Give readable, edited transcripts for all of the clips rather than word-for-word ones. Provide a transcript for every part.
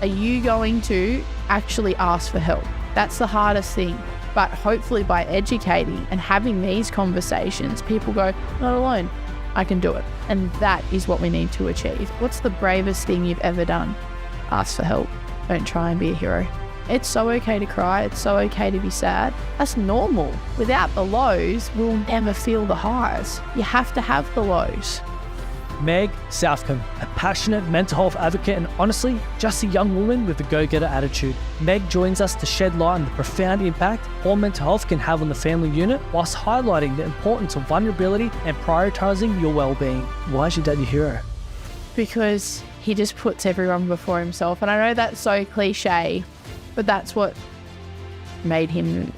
Are you going to actually ask for help? That's the hardest thing. But hopefully by educating and having these conversations, people go, not alone, I can do it. And that is what we need to achieve. What's the bravest thing you've ever done? Ask for help. Don't try and be a hero. It's so okay to cry. It's so okay to be sad. That's normal. Without the lows, we'll never feel the highs. You have to have the lows. Meg Southcombe, a passionate mental health advocate and honestly, just a young woman with a go-getter attitude. Meg joins us to shed light on the profound impact poor mental health can have on the family unit, whilst highlighting the importance of vulnerability and prioritising your well-being. Why is your dad your hero? Because he just puts everyone before himself. And I know that's so cliche, but that's what made him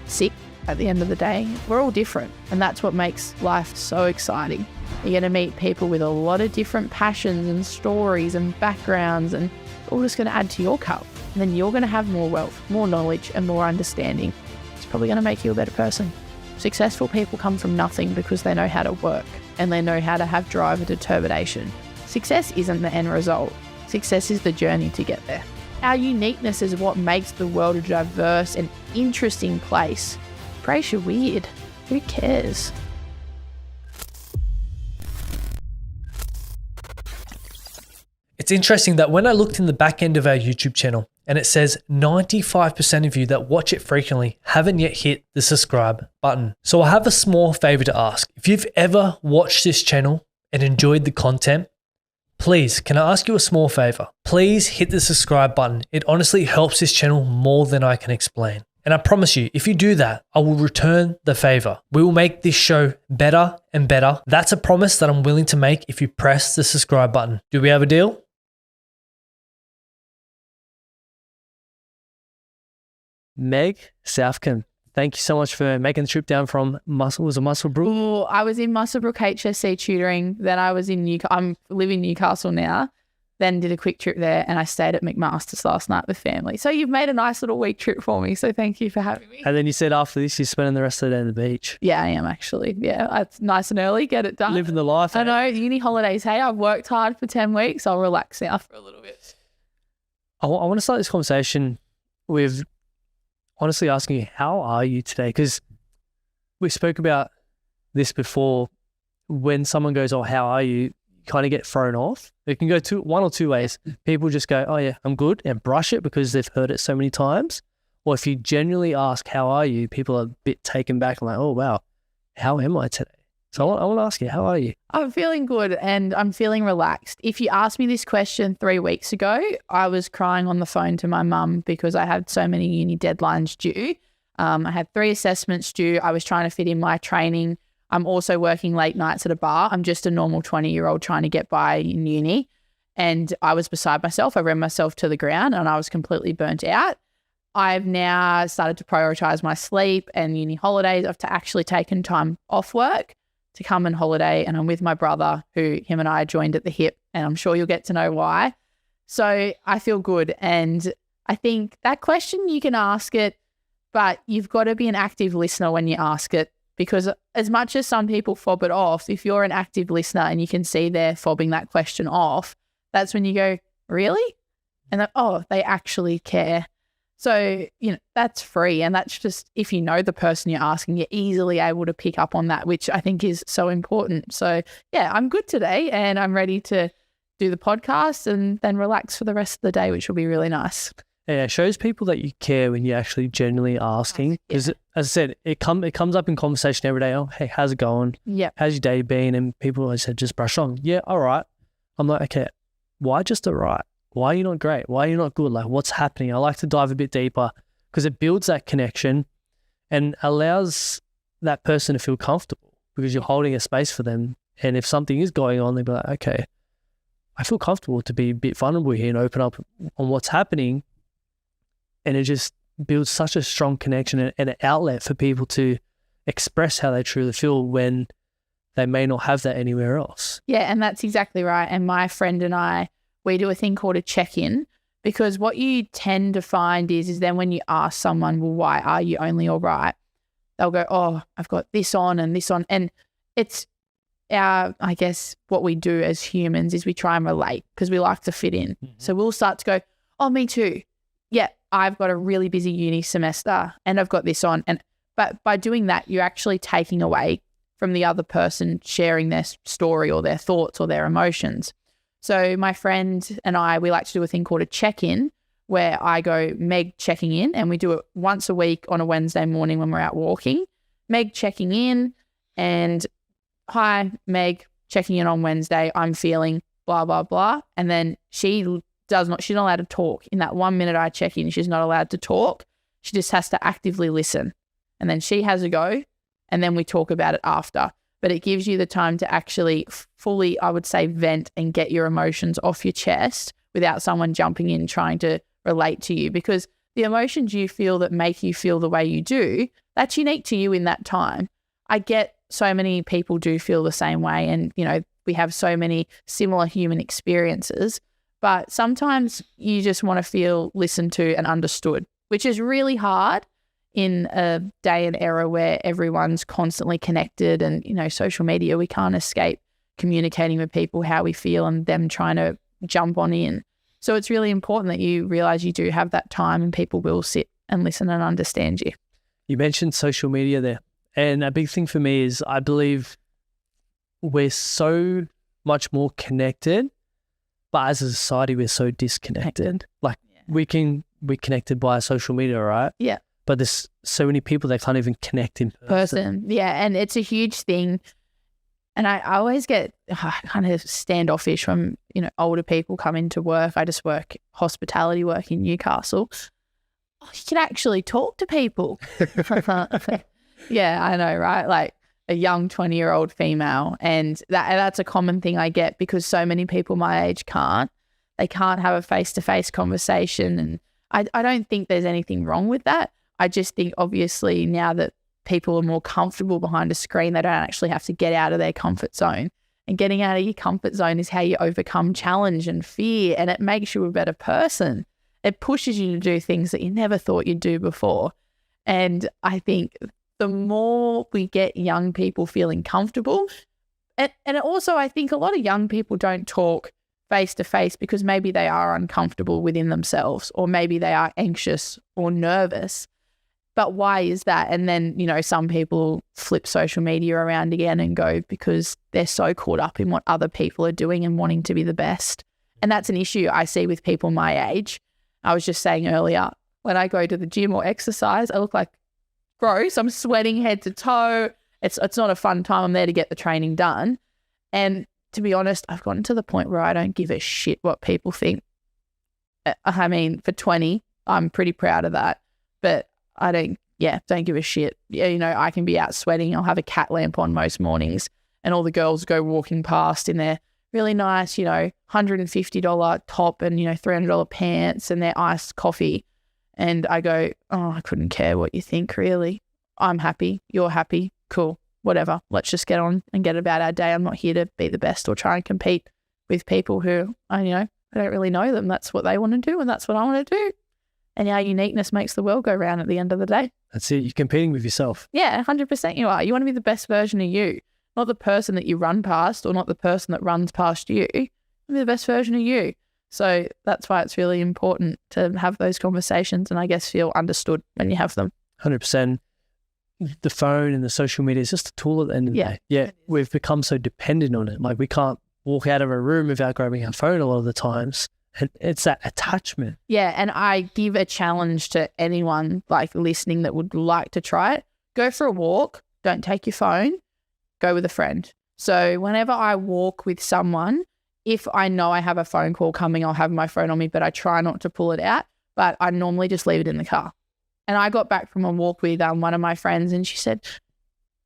sick at the end of the day. We're all different, and that's what makes life so exciting. You're going to meet people with a lot of different passions and stories and backgrounds, and all just going to add to your cup. And then you're going to have more wealth, more knowledge, and more understanding. It's probably going to make you a better person. Successful people come from nothing because they know how to work and they know how to have drive and determination. Success isn't the end result. Success is the journey to get there. Our uniqueness is what makes the world a diverse and interesting place. Brace you're weird. Who cares? It's interesting that when I looked in the back end of our YouTube channel and it says 95% of you that watch it frequently haven't yet hit the subscribe button. So I have a small favor to ask. If you've ever watched this channel and enjoyed the content, please, can I ask you a small favor? Please hit the subscribe button. It honestly helps this channel more than I can explain. And I promise you, if you do that, I will return the favor. We will make this show better and better. That's a promise that I'm willing to make if you press the subscribe button. Do we have a deal? Meg Southcombe, thank you so much for making the trip down from Muswellbrook. Oh, I was in Muswellbrook HSC tutoring. Then I was in I'm living in Newcastle now. Then did a quick trip there, and I stayed at McMaster's last night with family. So you've made a nice little week trip for me. So thank you for having me. And then you said after this, you're spending the rest of the day on the beach. Yeah, I am actually. Yeah, it's nice and early. Get it done. Living the life. I know. Uni holidays. Hey, I've worked hard for 10 weeks. I'll relax now for a little bit. I want to start this conversation with honestly asking you, how are you today? Because we spoke about this before. When someone goes, oh, how are you? You kind of get thrown off. It can go one or two ways. People just go, oh yeah, I'm good, and brush it because they've heard it so many times. Or if you genuinely ask, how are you? People are a bit taken back and like, oh wow, how am I today? So I want to ask you, how are you? I'm feeling good and I'm feeling relaxed. If you asked me this question 3 weeks ago, I was crying on the phone to my mum because I had so many uni deadlines due. I had 3 assessments due. I was trying to fit in my training. I'm also working late nights at a bar. I'm just a normal 20-year-old trying to get by in uni. And I was beside myself. I ran myself to the ground and I was completely burnt out. I've now started to prioritize my sleep and uni holidays. I've actually taken time off work to come and holiday, and I'm with my brother who him and I joined at the hip, and I'm sure you'll get to know why. So I feel good. And I think that question, you can ask it, but you've got to be an active listener when you ask it, because as much as some people fob it off, if you're an active listener and you can see they're fobbing that question off, that's when you go, really? And then, oh, they actually care. So, that's free. And that's just, if you know the person you're asking, you're easily able to pick up on that, which I think is so important. So yeah, I'm good today and I'm ready to do the podcast and then relax for the rest of the day, which will be really nice. Yeah, it shows people that you care when you're actually genuinely asking. Because as I said, it comes up in conversation every day. Oh, hey, how's it going? Yeah. How's your day been? And people always said, just brush on. Yeah, all right. I'm like, okay, why just all right? Why are you not great? Why are you not good? Like, what's happening? I like to dive a bit deeper because it builds that connection and allows that person to feel comfortable because you're holding a space for them. And if something is going on, they'll be like, okay, I feel comfortable to be a bit vulnerable here and open up on what's happening. And it just builds such a strong connection and an outlet for people to express how they truly feel when they may not have that anywhere else. Yeah, and that's exactly right. And my friend and I, we do a thing called a check-in, because what you tend to find is then when you ask someone, well, why are you only all right? They'll go, oh, I've got this on and this on. And it's I guess what we do as humans is we try and relate because we like to fit in. Mm-hmm. So we'll start to go, oh, me too. Yeah, I've got a really busy uni semester and I've got this on. But by doing that, you're actually taking away from the other person sharing their story or their thoughts or their emotions. So my friend and I, we like to do a thing called a check-in, where I go, Meg checking in, and we do it once a week on a Wednesday morning when we're out walking. Meg checking in and, hi, Meg, checking in on Wednesday. I'm feeling blah, blah, blah. And then she's not allowed to talk. In that 1 minute I check in, she's not allowed to talk. She just has to actively listen. And then she has a go, and then we talk about it after. But it gives you the time to actually fully, I would say, vent and get your emotions off your chest without someone jumping in trying to relate to you, because the emotions you feel that make you feel the way you do, that's unique to you in that time. I get so many people do feel the same way, and, you know, we have so many similar human experiences, but sometimes you just want to feel listened to and understood, which is really hard in a day and era where everyone's constantly connected and, you know, social media, we can't escape communicating with people how we feel and them trying to jump on in. So it's really important that you realize you do have that time and people will sit and listen and understand you. You mentioned social media there. And a big thing for me is I believe we're so much more connected, but as a society, we're so disconnected. Like we're connected by social media, right? Yeah. But there's so many people that can't even connect in person. Yeah. And it's a huge thing. And I always get kind of standoffish when, you know, older people come into work. I just work hospitality work in Newcastle. Oh, you can actually talk to people. Yeah, I know, right? Like a young 20-year-old female. And that's a common thing I get because so many people my age can't. They can't have a face-to-face conversation. And I don't think there's anything wrong with that. I just think obviously now that people are more comfortable behind a screen, they don't actually have to get out of their comfort zone. And getting out of your comfort zone is how you overcome challenge and fear, and it makes you a better person. It pushes you to do things that you never thought you'd do before. And I think the more we get young people feeling comfortable, and also I think a lot of young people don't talk face-to-face because maybe they are uncomfortable within themselves, or maybe they are anxious or nervous. But why is that? And then, you know, some people flip social media around again and go because they're so caught up in what other people are doing and wanting to be the best. And that's an issue I see with people my age. I was just saying earlier, when I go to the gym or exercise, I look like gross. I'm sweating head to toe. It's not a fun time. I'm there to get the training done. And to be honest, I've gotten to the point where I don't give a shit what people think. I mean, for 20, I'm pretty proud of that. But I don't give a shit. Yeah, you know, I can be out sweating. I'll have a cat lamp on most mornings and all the girls go walking past in their really nice, you know, $150 top and, you know, $300 pants and their iced coffee. And I go, oh, I couldn't care what you think, really. I'm happy. You're happy. Cool. Whatever. Let's just get on and get about our day. I'm not here to be the best or try and compete with people who, I don't really know them. That's what they want to do and that's what I want to do. And our uniqueness makes the world go round at the end of the day. That's it. You're competing with yourself. Yeah, 100% you are. You want to be the best version of you, not the person that you run past or not the person that runs past you. You want to be the best version of you. So that's why it's really important to have those conversations and I guess feel understood when you have them. 100%. The phone and the social media is just a tool at the end of the day. Yeah, we've become so dependent on it. Like we can't walk out of a room without grabbing our phone a lot of the times. And it's that attachment. Yeah, and I give a challenge to anyone like listening that would like to try it. Go for a walk. Don't take your phone. Go with a friend. So whenever I walk with someone, if I know I have a phone call coming, I'll have my phone on me, but I try not to pull it out. But I normally just leave it in the car. And I got back from a walk with one of my friends and she said,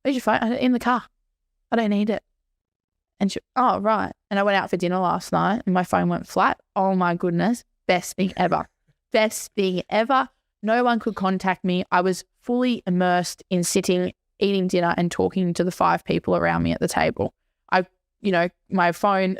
where's your phone? I said, in the car. I don't need it. And she, oh, right. And I went out for dinner last night and my phone went flat. Oh my goodness. Best thing ever. Best thing ever. No one could contact me. I was fully immersed in sitting, eating dinner and talking to the 5 people around me at the table. My phone,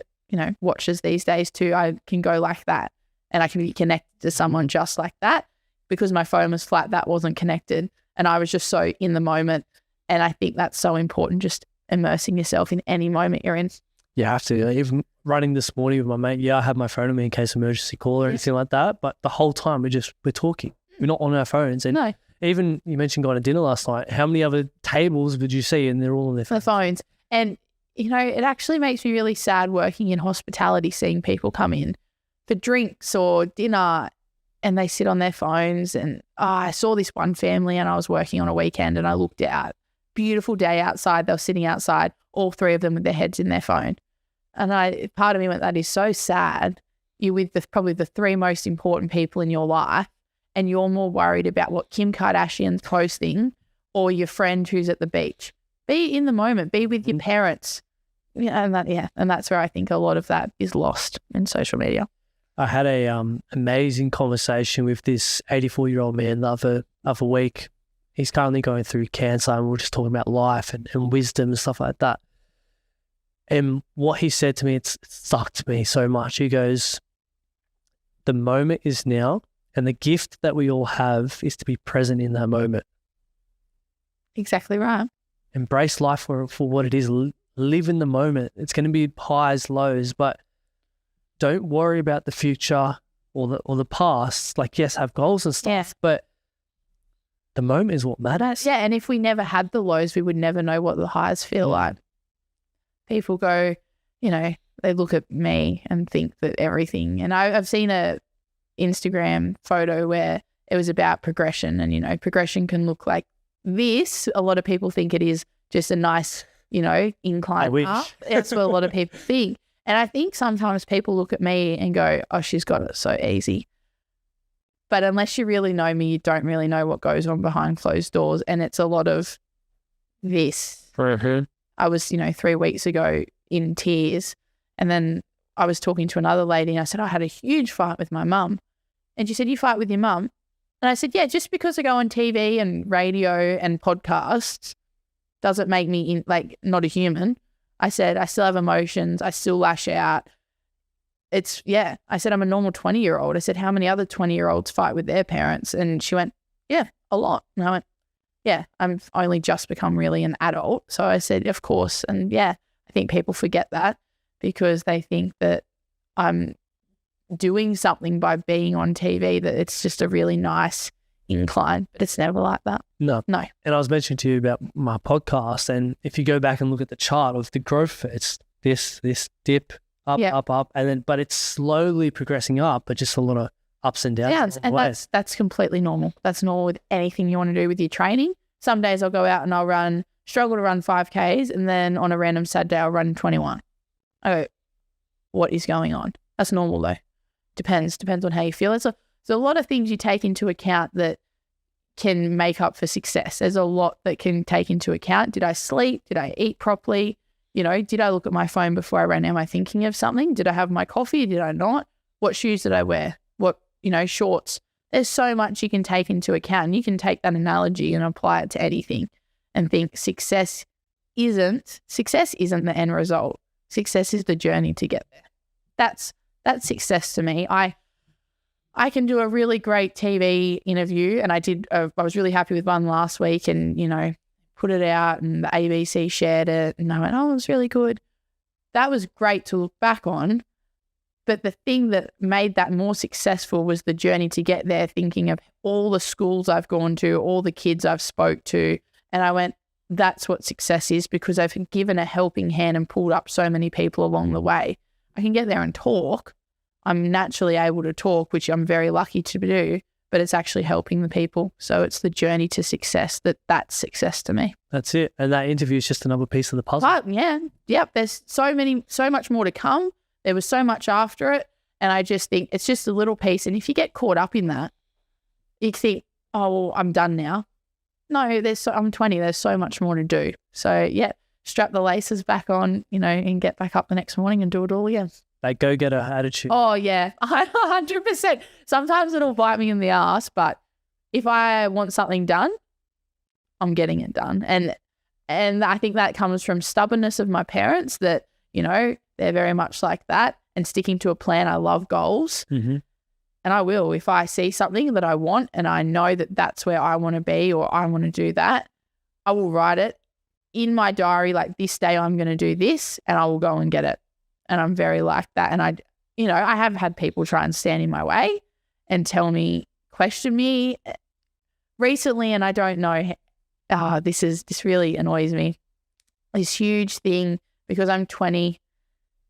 watches these days too. I can go like that and I can be connected to someone just like that because my phone was flat. That wasn't connected. And I was just so in the moment. And I think that's so important, just immersing yourself in any moment you're in. You have to. Even running this morning with my mate, yeah, I had my phone on me in case of emergency call or anything like that. But the whole time we're talking. We're not on our phones. And No. even you mentioned going to dinner last night. How many other tables would you see and they're all on their The phones. And, you know, it actually makes me really sad working in hospitality, seeing people come in for drinks or dinner and they sit on their phones. And I saw this one family and I was working on a weekend and I looked out. Beautiful day outside. They were sitting outside, all three of them with their heads in their phone. And part of me went, that is so sad. You're with probably the three most important people in your life and you're more worried about what Kim Kardashian's posting or your friend who's at the beach. Be in the moment. Be with your parents. And that's where I think a lot of that is lost in social media. I had a amazing conversation with this 84-year-old man the other week. He's currently going through cancer and we're just talking about life and wisdom and stuff like that. And what he said to me, it stuck to me so much. He goes, the moment is now, and the gift that we all have is to be present in that moment. Exactly right. Embrace life for what it is. Live in the moment. It's going to be highs, lows, but don't worry about the future or the past. Like, yes, have goals and stuff, but the moment is what matters. Yeah, and if we never had the lows, we would never know what the highs feel like. People go, you know, they look at me and think that everything, and I've seen a Instagram photo where it was about progression and, you know, progression can look like this. A lot of people think it is just a nice, you know, incline up. That's what a lot of people think. And I think sometimes people look at me and go, oh, she's got it so easy. But unless you really know me, you don't really know what goes on behind closed doors. And it's a lot of this. Mm-hmm. I was, 3 weeks ago in tears. And then I was talking to another lady and I said, I had a huge fight with my mum. And she said, you fight with your mum? And I said, yeah, just because I go on TV and radio and podcasts doesn't make me not a human. I said, I still have emotions. I still lash out. I said, I'm a normal 20-year-old. I said, how many other 20-year-olds fight with their parents? And she went, yeah, a lot. And I went, yeah, I've only just become really an adult. So I said, of course. And yeah, I think people forget that because they think that I'm doing something by being on TV, that it's just a really nice incline, but it's never like that. No. And I was mentioning to you about my podcast, and if you go back and look at the chart of the growth, it's this dip, up, and then, but it's slowly progressing up, but just a lot of ups and downs. Yeah, and that's completely normal. That's normal with anything you want to do with your training. Some days I'll go out and I'll struggle to run 5Ks, and then on a random Saturday I'll run 21. I go, what is going on? That's normal though. Depends on how you feel. There's a lot of things you take into account that can make up for success. There's a lot that can take into account. Did I sleep? Did I eat properly? Did I look at my phone before I ran? Am I thinking of something? Did I have my coffee? Did I not? What shoes did I wear? What, shorts? There's so much you can take into account. And you can take that analogy and apply it to anything and think success isn't the end result. Success is the journey to get there. That's success to me. I can do a really great TV interview, and I was really happy with one last week, and put it out, and the ABC shared it, and I went, oh, it was really good. That was great to look back on, but the thing that made that more successful was the journey to get there, thinking of all the schools I've gone to, all the kids I've spoke to, and I went, that's what success is, because I've given a helping hand and pulled up so many people along the way. I can get there and talk. I'm naturally able to talk, which I'm very lucky to do, but it's actually helping the people. So it's the journey to success that's success to me. That's it. And that interview is just another piece of the puzzle. But yeah. Yep. There's so much more to come. There was so much after it. And I just think it's just a little piece. And if you get caught up in that, you think, oh, well, I'm done now. No, I'm 20. There's so much more to do. So yeah, strap the laces back on, and get back up the next morning and do it all again. That go-getter attitude. Oh, yeah, 100%. Sometimes it'll bite me in the ass, but if I want something done, I'm getting it done. And I think that comes from stubbornness of my parents that, they're very much like that, and sticking to a plan. I love goals. Mm-hmm. And I will. If I see something that I want and I know that that's where I want to be or I want to do that, I will write it in my diary, like this day I'm going to do this, and I will go and get it. and I'm very like that. And I have had people try and stand in my way and tell me, question me recently, and I don't know. This really annoys me. This huge thing, because I'm 20.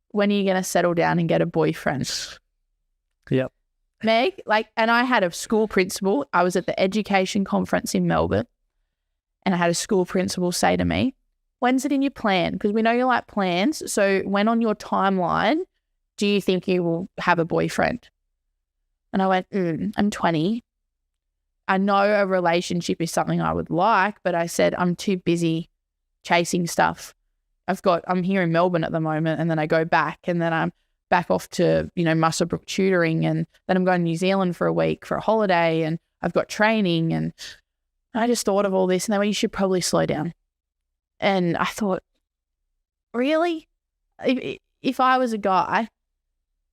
When are you going to settle down and get a boyfriend? Yep. Meg, and I had a school principal. I was at the education conference in Melbourne, and I had a school principal say to me, when's it in your plan? Because we know you like plans. So when on your timeline do you think you will have a boyfriend? And I went, I'm 20. I know a relationship is something I would like, but I said, I'm too busy chasing stuff. I'm here in Melbourne at the moment, and then I go back, and then I'm back off to, Muswellbrook tutoring, and then I'm going to New Zealand for a week for a holiday, and I've got training, and I just thought of all this, and they went, you should probably slow down. And I thought, really? If I was a guy,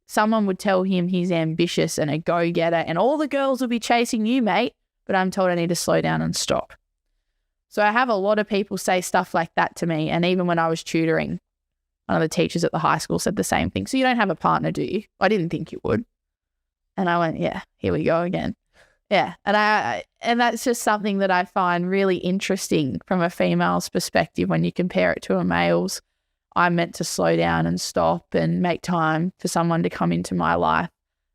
someone would tell him he's ambitious and a go-getter, and all the girls will be chasing you, mate, but I'm told I need to slow down and stop. So I have a lot of people say stuff like that to me. And even when I was tutoring, one of the teachers at the high school said the same thing. So you don't have a partner, do you? I didn't think you would. And I went, yeah, here we go again. Yeah. And that's just something that I find really interesting from a female's perspective when you compare it to a male's. I'm meant to slow down and stop and make time for someone to come into my life.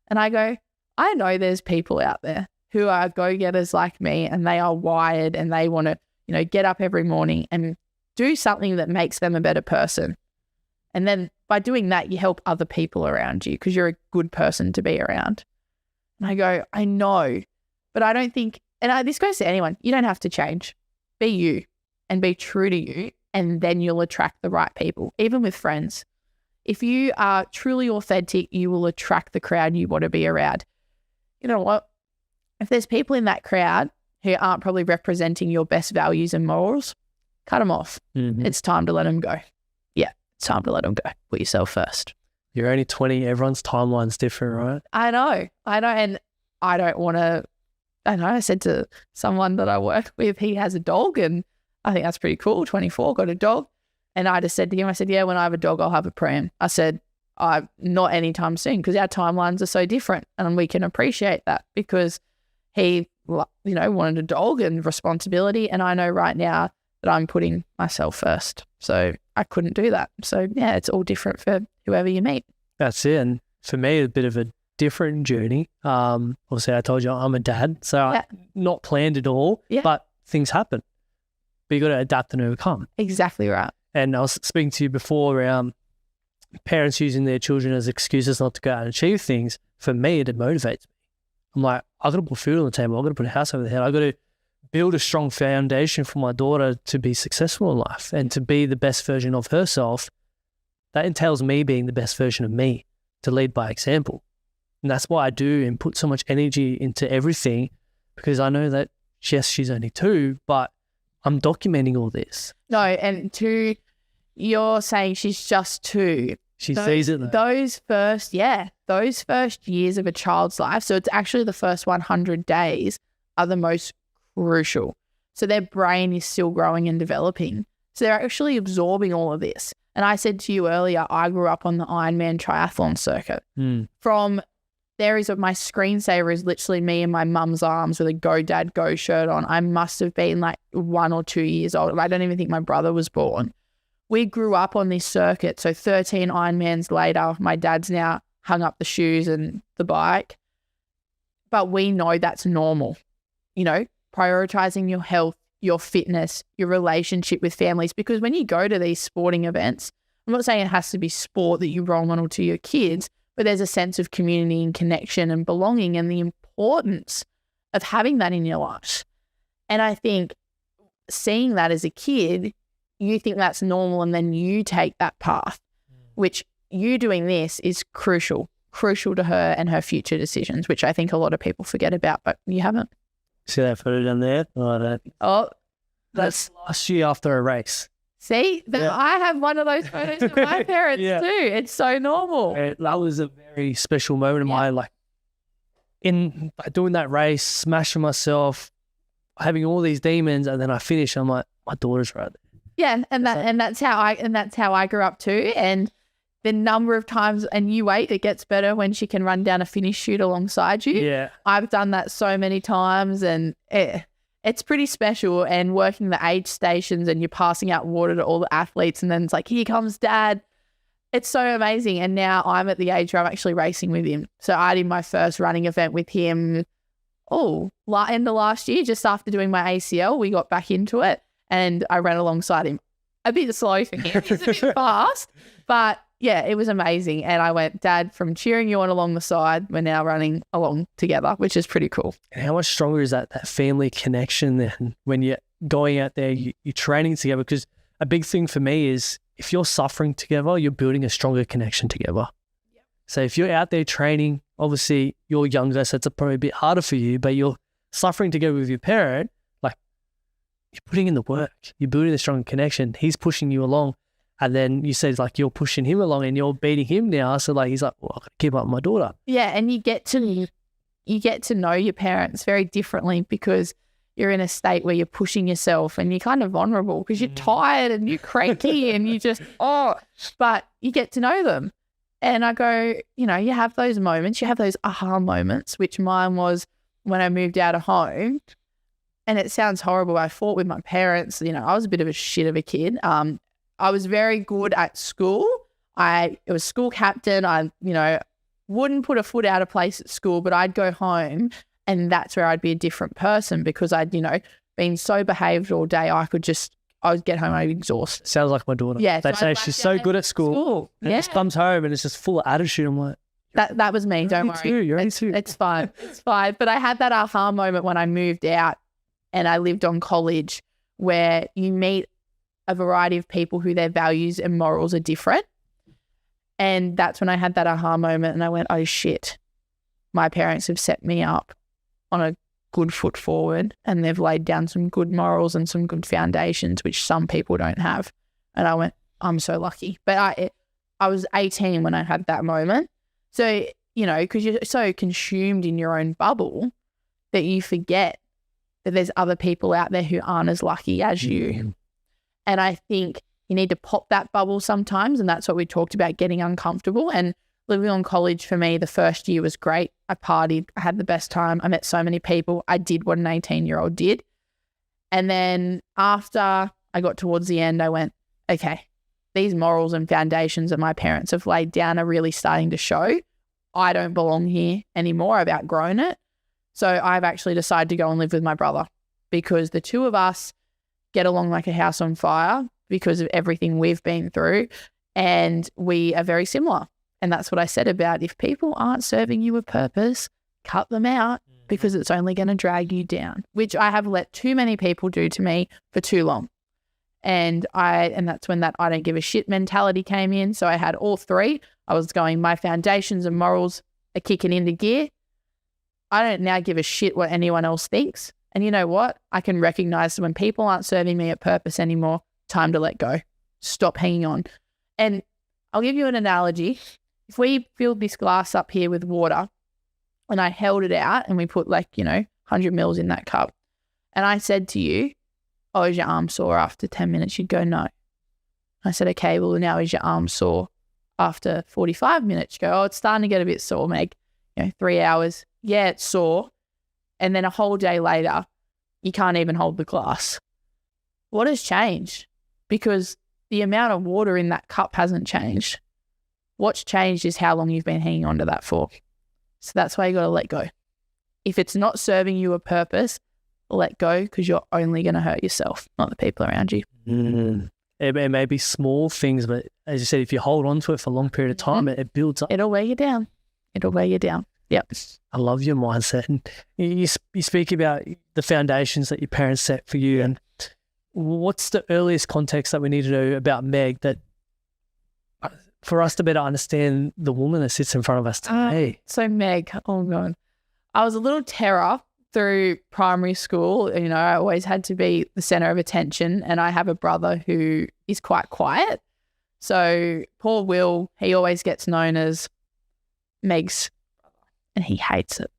And I go, I know there's people out there who are go-getters like me, and they are wired, and they want to, get up every morning and do something that makes them a better person. And then by doing that, you help other people around you because you're a good person to be around. And I go, I know, but I don't think, this goes to anyone, you don't have to change. Be you and be true to you, and then you'll attract the right people, even with friends. If you are truly authentic, you will attract the crowd you want to be around. You know what? If there's people in that crowd who aren't probably representing your best values and morals, cut them off. Mm-hmm. It's time to let them go. Yeah, it's time to let them go. Put yourself first. You're only 20. Everyone's timeline's different, right? I know. And I don't want to, I said to someone that I work with, he has a dog, and I think that's pretty cool. 24, got a dog. And I just said to him, I said, yeah, when I have a dog, I'll have a pram. I said, not anytime soon, because our timelines are so different, and we can appreciate that because he, wanted a dog and responsibility. And I know right now that I'm putting myself first. So I couldn't do that. So yeah, it's all different for whoever you meet. That's it. And for me, a bit of a different journey. Obviously, I told you I'm a dad, so yeah. Not planned at all, but things happen. But you got to adapt and overcome. Exactly right. And I was speaking to you before around parents using their children as excuses not to go out and achieve things. For me, it motivates me. I'm like, I've got to put food on the table. I've got to put a house over the head. I've got to build a strong foundation for my daughter to be successful in life and to be the best version of herself. That entails me being the best version of me, to lead by example. And that's why I do and put so much energy into everything, because I know that, yes, she's only 2, but I'm documenting all this. No, and 2, you're saying she's just 2. She sees it though. Those first years of a child's life, so it's actually the first 100 days are the most crucial. So their brain is still growing and developing. So they're actually absorbing all of this. And I said to you earlier, I grew up on the Ironman triathlon circuit. My screensaver is literally me in my mum's arms with a Go Dad Go shirt on. I must have been like 1 or 2 years old. I don't even think my brother was born. We grew up on this circuit. So 13 Ironmans later, my dad's now hung up the shoes and the bike. But we know that's normal. Prioritizing your health, your fitness, your relationship with families. Because when you go to these sporting events, I'm not saying it has to be sport that you role model to your kids, but there's a sense of community and connection and belonging, and the importance of having that in your life. And I think seeing that as a kid, you think that's normal, and then you take that path, which you doing this is crucial to her and her future decisions, which I think a lot of people forget about, but you haven't. See that photo down there? That's last year after a race. See, I have one of those photos of my parents too. It's so normal. That was a very special moment in my life. In doing that race, smashing myself, having all these demons, and then I finish. I'm like, my daughter's right there. Yeah, and that's how I grew up too. And the number of times, and you wait, it gets better when she can run down a finish chute alongside you. Yeah. I've done that so many times, and it's pretty special. And working the aid stations, and you're passing out water to all the athletes, and then it's like, here comes Dad. It's so amazing. And now I'm at the age where I'm actually racing with him. So I did my first running event with him, end of last year, just after doing my ACL. We got back into it, and I ran alongside him. A bit slow for him. He's a bit fast, but yeah, it was amazing. And I went, Dad, from cheering you on along the side, we're now running along together, which is pretty cool. And how much stronger is that family connection then when you're going out there, you're training together? Because a big thing for me is if you're suffering together, you're building a stronger connection together. Yep. So if you're out there training, obviously you're younger, so it's probably a bit harder for you, but you're suffering together with your parent, like you're putting in the work, you're building a strong connection. He's pushing you along. And then you said like you're pushing him along and you're beating him now. So like he's like, well, I gotta keep up with my daughter. Yeah, and you get to know your parents very differently because you're in a state where you're pushing yourself and you're kind of vulnerable because you're tired and you're cranky and you just but you get to know them. And I go, you have those moments, you have those aha moments, which mine was when I moved out of home. And it sounds horrible. I fought with my parents. I was a bit of a shit of a kid. I was very good at school. I was school captain. I, wouldn't put a foot out of place at school, but I'd go home and that's where I'd be a different person because I'd, been so behaved all day. I would get home, I'd be exhausted. Sounds like my daughter. Yeah. They say she's so good at school. And just comes home and it's just full of attitude. I'm like, that was me. Don't worry. You're only two. It's fine. It's fine. But I had that aha moment when I moved out and I lived on college where you meet a variety of people who their values and morals are different. And that's when I had that aha moment and I went, oh shit, my parents have set me up on a good foot forward and they've laid down some good morals and some good foundations, which some people don't have. And I went, I'm so lucky. But I was 18 when I had that moment. So, because you're so consumed in your own bubble that you forget that there's other people out there who aren't as lucky as you. And I think you need to pop that bubble sometimes. And that's what we talked about, getting uncomfortable. And living on college for me, the first year was great. I partied. I had the best time. I met so many people. I did what an 18-year-old did. And then after I got towards the end, I went, okay, these morals and foundations that my parents have laid down are really starting to show. I don't belong here anymore. I've outgrown it. So I've actually decided to go and live with my brother because the two of us get along like a house on fire because of everything we've been through, and we are very similar. And that's what I said about if people aren't serving you a purpose, cut them out because it's only going to drag you down, which I have let too many people do to me for too long. And that's when that I don't give a shit mentality came in. So I had all three. I was going, my foundations and morals are kicking into gear. I don't now give a shit what anyone else thinks. And you know what? I can recognize when people aren't serving me a purpose anymore, time to let go. Stop hanging on. And I'll give you an analogy. If we filled this glass up here with water and I held it out and we put 100 mils in that cup and I said to you, oh, is your arm sore after 10 minutes? You'd go, no. I said, okay, well, now is your arm sore after 45 minutes? You go, oh, it's starting to get a bit sore, Meg. 3 hours. Yeah, it's sore. And then a whole day later, you can't even hold the glass. What has changed? Because the amount of water in that cup hasn't changed. What's changed is how long you've been hanging on to that for. So that's why you got to let go. If it's not serving you a purpose, let go because you're only going to hurt yourself, not the people around you. It may be small things, but as you said, if you hold on to it for a long period of time, it builds up. It'll weigh you down. Yep. I love your mindset. And you speak about the foundations that your parents set for you. And what's the earliest context that we need to know about Meg that for us to better understand the woman that sits in front of us today? So Meg, oh God, I was a little terror through primary school. I always had to be the center of attention, and I have a brother who is quite quiet. So poor Will, he always gets known as Meg's brother, and he hates it.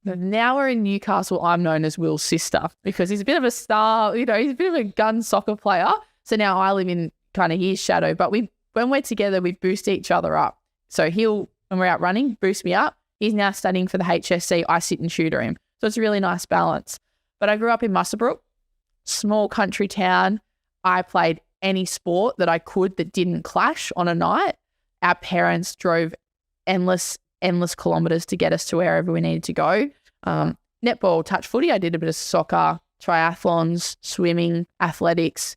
But now we're in Newcastle, I'm known as Will's sister because he's a bit of a star, he's a bit of a gun soccer player. So now I live in kind of his shadow, but we when we're together, we boost each other up. So when we're out running, boost me up. He's now studying for the HSC. I sit and tutor him. So it's a really nice balance. But I grew up in Muswellbrook, small country town. I played any sport that I could that didn't clash on a night. Our parents drove endless kilometres to get us to wherever we needed to go. Netball, touch footy. I did a bit of soccer, triathlons, swimming, athletics,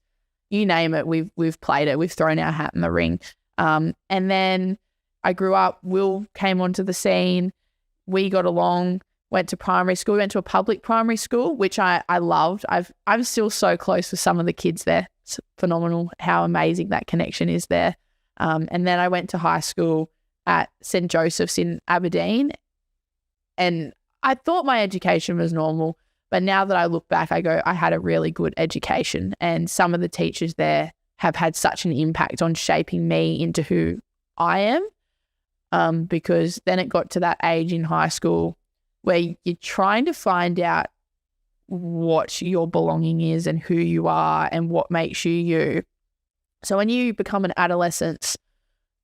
you name it. We've played it. We've thrown our hat in the ring. And then I grew up. Will came onto the scene. We got along. Went to primary school. Went to a public primary school, which I loved. I'm still so close with some of the kids there. It's phenomenal how amazing that connection is there. And then I went to high school at St. Joseph's in Aberdeen, and I thought my education was normal. But now that I look back, I go, I had a really good education, and some of the teachers there have had such an impact on shaping me into who I am. Because then it got to that age in high school where you're trying to find out what your belonging is and who you are and what makes you you. So when you become an adolescent,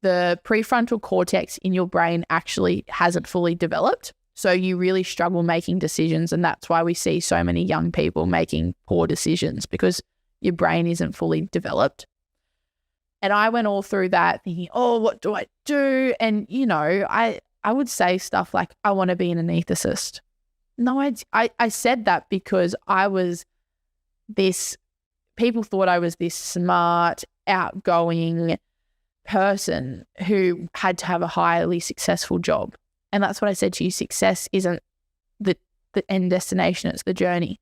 the prefrontal cortex in your brain actually hasn't fully developed. So you really struggle making decisions, and that's why we see so many young people making poor decisions, because your brain isn't fully developed. And I went all through that thinking, oh, what do I do? And, I would say stuff like, I want to be an anaesthetist. No, I said that because people thought I was this smart, outgoing person who had to have a highly successful job. And that's what I said to you. Success isn't the end destination, it's the journey.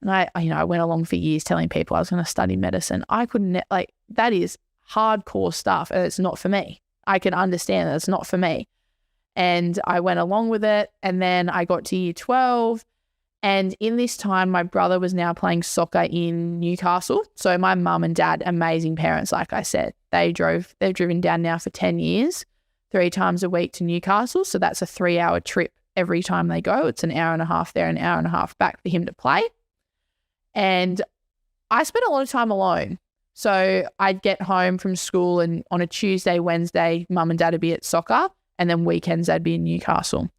And I went along for years telling people I was going to study medicine. I couldn't, that is hardcore stuff, and it's not for me. I can understand that it's not for me. And I went along with it, and then I got to year 12, and in this time, my brother was now playing soccer in Newcastle. So my mum and dad, amazing parents, like I said, they've driven down now for 10 years, 3 times a week to Newcastle. So that's a 3-hour trip every time they go. It's an hour and a half there, an hour and a half back for him to play. And I spent a lot of time alone. So I'd get home from school, and on a Tuesday, Wednesday, mum and dad would be at soccer, and then weekends I'd be in Newcastle.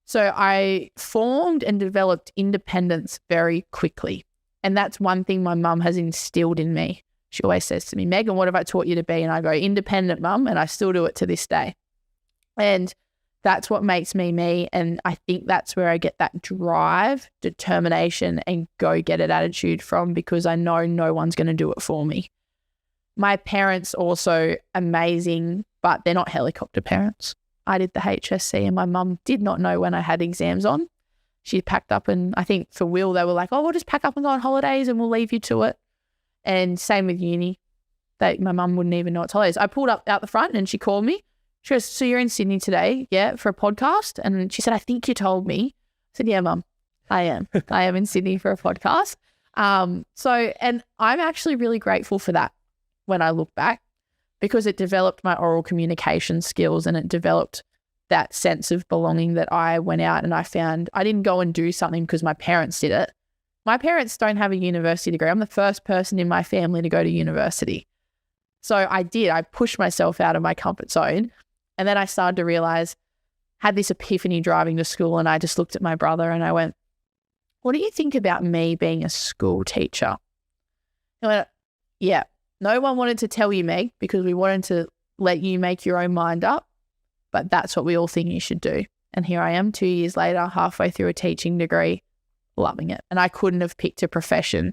So I formed and developed independence very quickly. And that's one thing my mum has instilled in me. She always says to me, Megan, what have I taught you to be? And I go, independent, mum, and I still do it to this day. And that's what makes me me. And I think that's where I get that drive, determination, and go get it attitude from, because I know no one's going to do it for me. My parents also amazing, but they're not helicopter parents. I did the HSC, and my mum did not know when I had exams on. She packed up, and I think for Will, they were like, oh, we'll just pack up and go on holidays and we'll leave you to it. And same with uni. My mum wouldn't even know it's holidays. I pulled up out the front and she called me. She goes, so you're in Sydney today, yeah, for a podcast? And she said, I think you told me. I said, yeah, mum, I am. I am in Sydney for a podcast. And I'm actually really grateful for that when I look back, because it developed my oral communication skills, and it developed that sense of belonging that I went out and I found. I didn't go and do something because my parents did it. My parents don't have a university degree. I'm the first person in my family to go to university. So I did. I pushed myself out of my comfort zone. And then I started to realize, had this epiphany driving to school, and I just looked at my brother and I went, what do you think about me being a school teacher? I went, yeah. No one wanted to tell you, Meg, because we wanted to let you make your own mind up, but that's what we all think you should do. And here I am 2 years later, halfway through a teaching degree, loving it. And I couldn't have picked a profession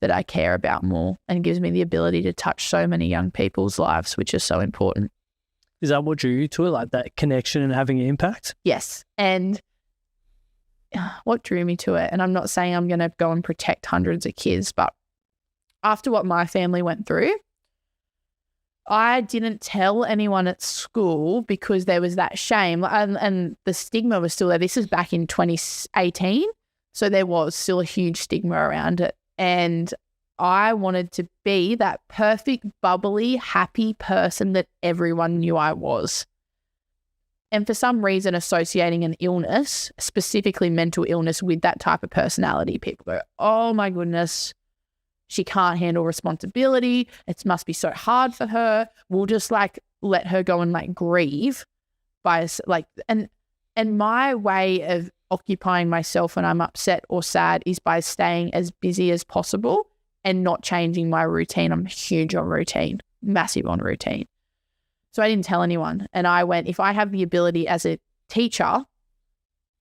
that I care about more, and gives me the ability to touch so many young people's lives, which is so important. Is that what drew you to it, like that connection and having an impact? Yes. And what drew me to it, and I'm not saying I'm going to go and protect hundreds of kids, but after what my family went through, I didn't tell anyone at school because there was that shame, and the stigma was still there. This is back in 2018, so there was still a huge stigma around it. And I wanted to be that perfect, bubbly, happy person that everyone knew I was. And for some reason, associating an illness, specifically mental illness, with that type of personality, people go, oh my goodness, she can't handle responsibility. It must be so hard for her. We'll just like let her go and like grieve by like, and my way of occupying myself when I'm upset or sad is by staying as busy as possible and not changing my routine. I'm huge on routine, massive on routine. So I didn't tell anyone. And I went, if I have the ability as a teacher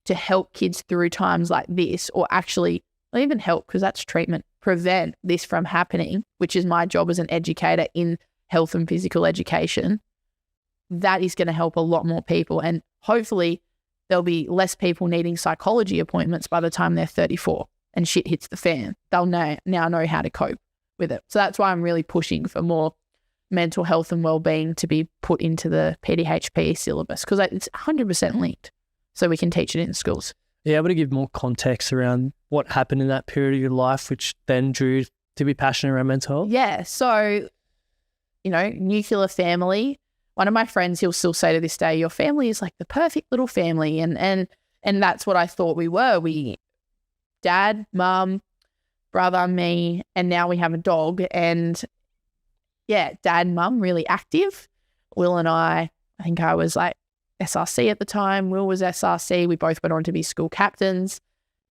to help kids through times like this, or actually not even help, because that's treatment, prevent this from happening, which is my job as an educator in health and physical education, that is going to help a lot more people. And hopefully there'll be less people needing psychology appointments by the time they're 34 and shit hits the fan. They'll now know how to cope with it. So that's why I'm really pushing for more mental health and well-being to be put into the PDHP syllabus, because it's 100% linked, so we can teach it in schools. Yeah, able to give more context around what happened in that period of your life, which then drew you to be passionate around mental health? Yeah. So, nuclear family. One of my friends, he'll still say to this day, your family is like the perfect little family. And that's what I thought we were. We, dad, mum, brother, me, and now we have a dog. And yeah, dad and mum really active. Will and I think I was like SRC at the time. Will was SRC. We both went on to be school captains.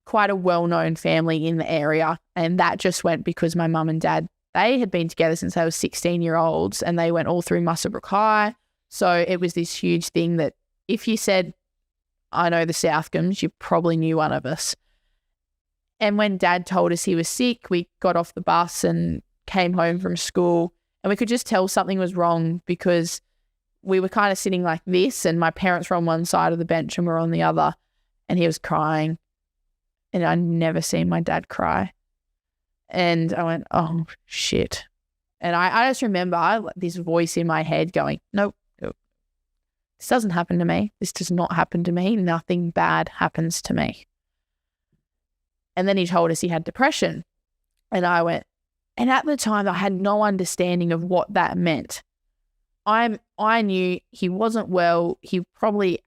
Quite a well-known family in the area. And that just went because my mum and dad, they had been together since they were 16-year-olds, and they went all through Muswellbrook High. So it was this huge thing that if you said, I know the Southcombs, you probably knew one of us. And when dad told us he was sick, we got off the bus and came home from school, and we could just tell something was wrong because we were kind of sitting like this, and my parents were on one side of the bench and we're on the other, and he was crying. And I'd never seen my dad cry. And I went, oh, shit. And I just remember this voice in my head going, nope, this doesn't happen to me. This does not happen to me. Nothing bad happens to me. And then he told us he had depression. And I went, and at the time I had no understanding of what that meant. I knew he wasn't well. He probably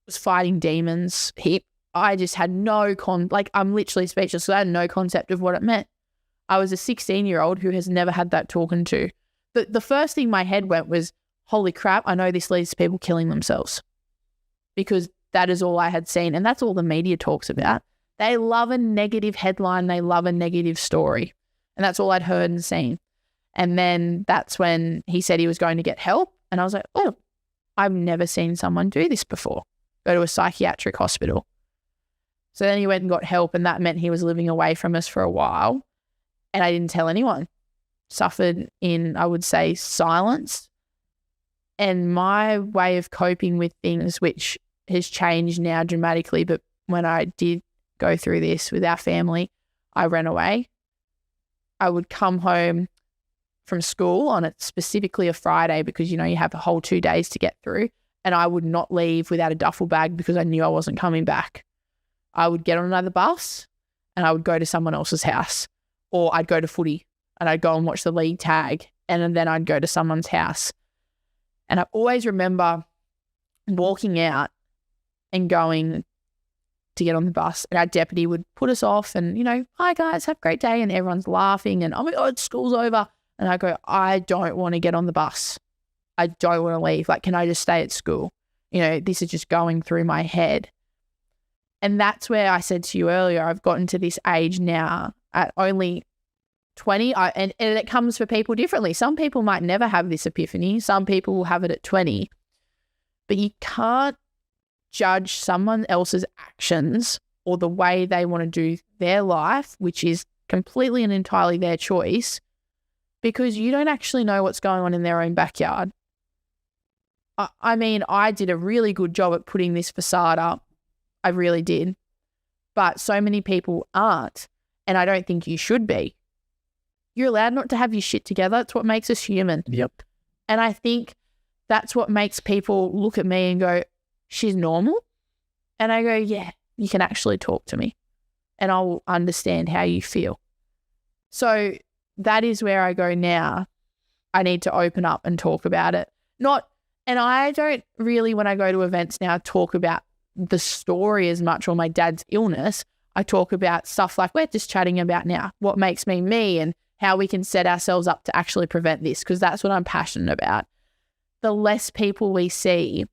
was fighting demons. I just had I'm literally speechless. So I had no concept of what it meant. I was a 16-year-old who has never had that talking to. The first thing my head went was, holy crap, I know this leads to people killing themselves, because that is all I had seen. And that's all the media talks about. They love a negative headline. They love a negative story. And that's all I'd heard and seen. And then that's when he said he was going to get help. And I was like, oh, I've never seen someone do this before. Go to a psychiatric hospital. So then he went and got help, and that meant he was living away from us for a while. And I didn't tell anyone. Suffered in, I would say, silence. And my way of coping with things, which has changed now dramatically, but when I did go through this with our family, I ran away. I would come home from school on specifically a Friday, because, you have a whole 2 days to get through. And I would not leave without a duffel bag because I knew I wasn't coming back. I would get on another bus and I would go to someone else's house, or I'd go to footy and I'd go and watch the league tag, and then I'd go to someone's house. And I always remember walking out and going to get on the bus, and our deputy would put us off and, hi guys, have a great day. And everyone's laughing and, oh my God, school's over. And I go, I don't want to get on the bus. I don't want to leave. Like, can I just stay at school? This is just going through my head. And that's where I said to you earlier, I've gotten to this age now at only 20, and it comes for people differently. Some people might never have this epiphany. Some people will have it at 20. But you can't judge someone else's actions or the way they want to do their life, which is completely and entirely their choice, because you don't actually know what's going on in their own backyard. I mean, I did a really good job at putting this facade up. I really did. But so many people aren't, and I don't think you should be. You're allowed not to have your shit together. It's what makes us human. Yep. And I think that's what makes people look at me and go, she's normal? And I go, yeah, you can actually talk to me and I'll understand how you feel. So that is where I go now. I need to open up and talk about it. And I don't really, when I go to events now, talk about the story as much or my dad's illness. I talk about stuff like we're just chatting about now, what makes me me and how we can set ourselves up to actually prevent this, because that's what I'm passionate about. The less people we see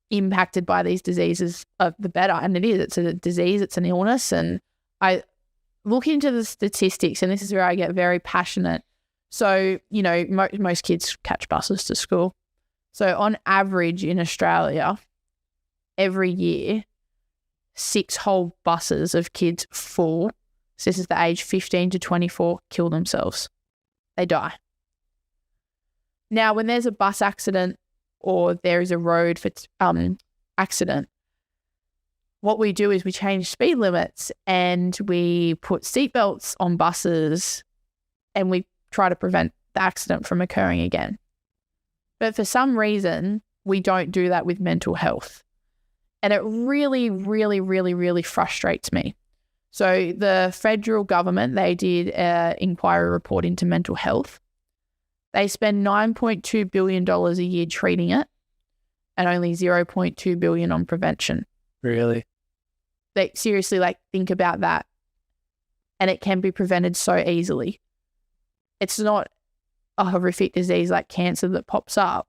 impacted by these diseases, the better. And it is. It's a disease. It's an illness. And I look into the statistics, and this is where I get very passionate. So, you know, most kids catch buses to school. So on average in Australia, every year, 6 whole buses of kids full, so this is the age 15 to 24, kill themselves. They die. Now, when there's a bus accident or there is a road for accident, what we do is we change speed limits and we put seatbelts on buses and we try to prevent the accident from occurring again. But for some reason, we don't do that with mental health. And it really, really, really, really frustrates me. So the federal government, they did an inquiry report into mental health. They spend $9.2 billion a year treating it and only $0.2 billion on prevention. Really? They seriously, like, think about that. And it can be prevented so easily. It's not a horrific disease like cancer that pops up.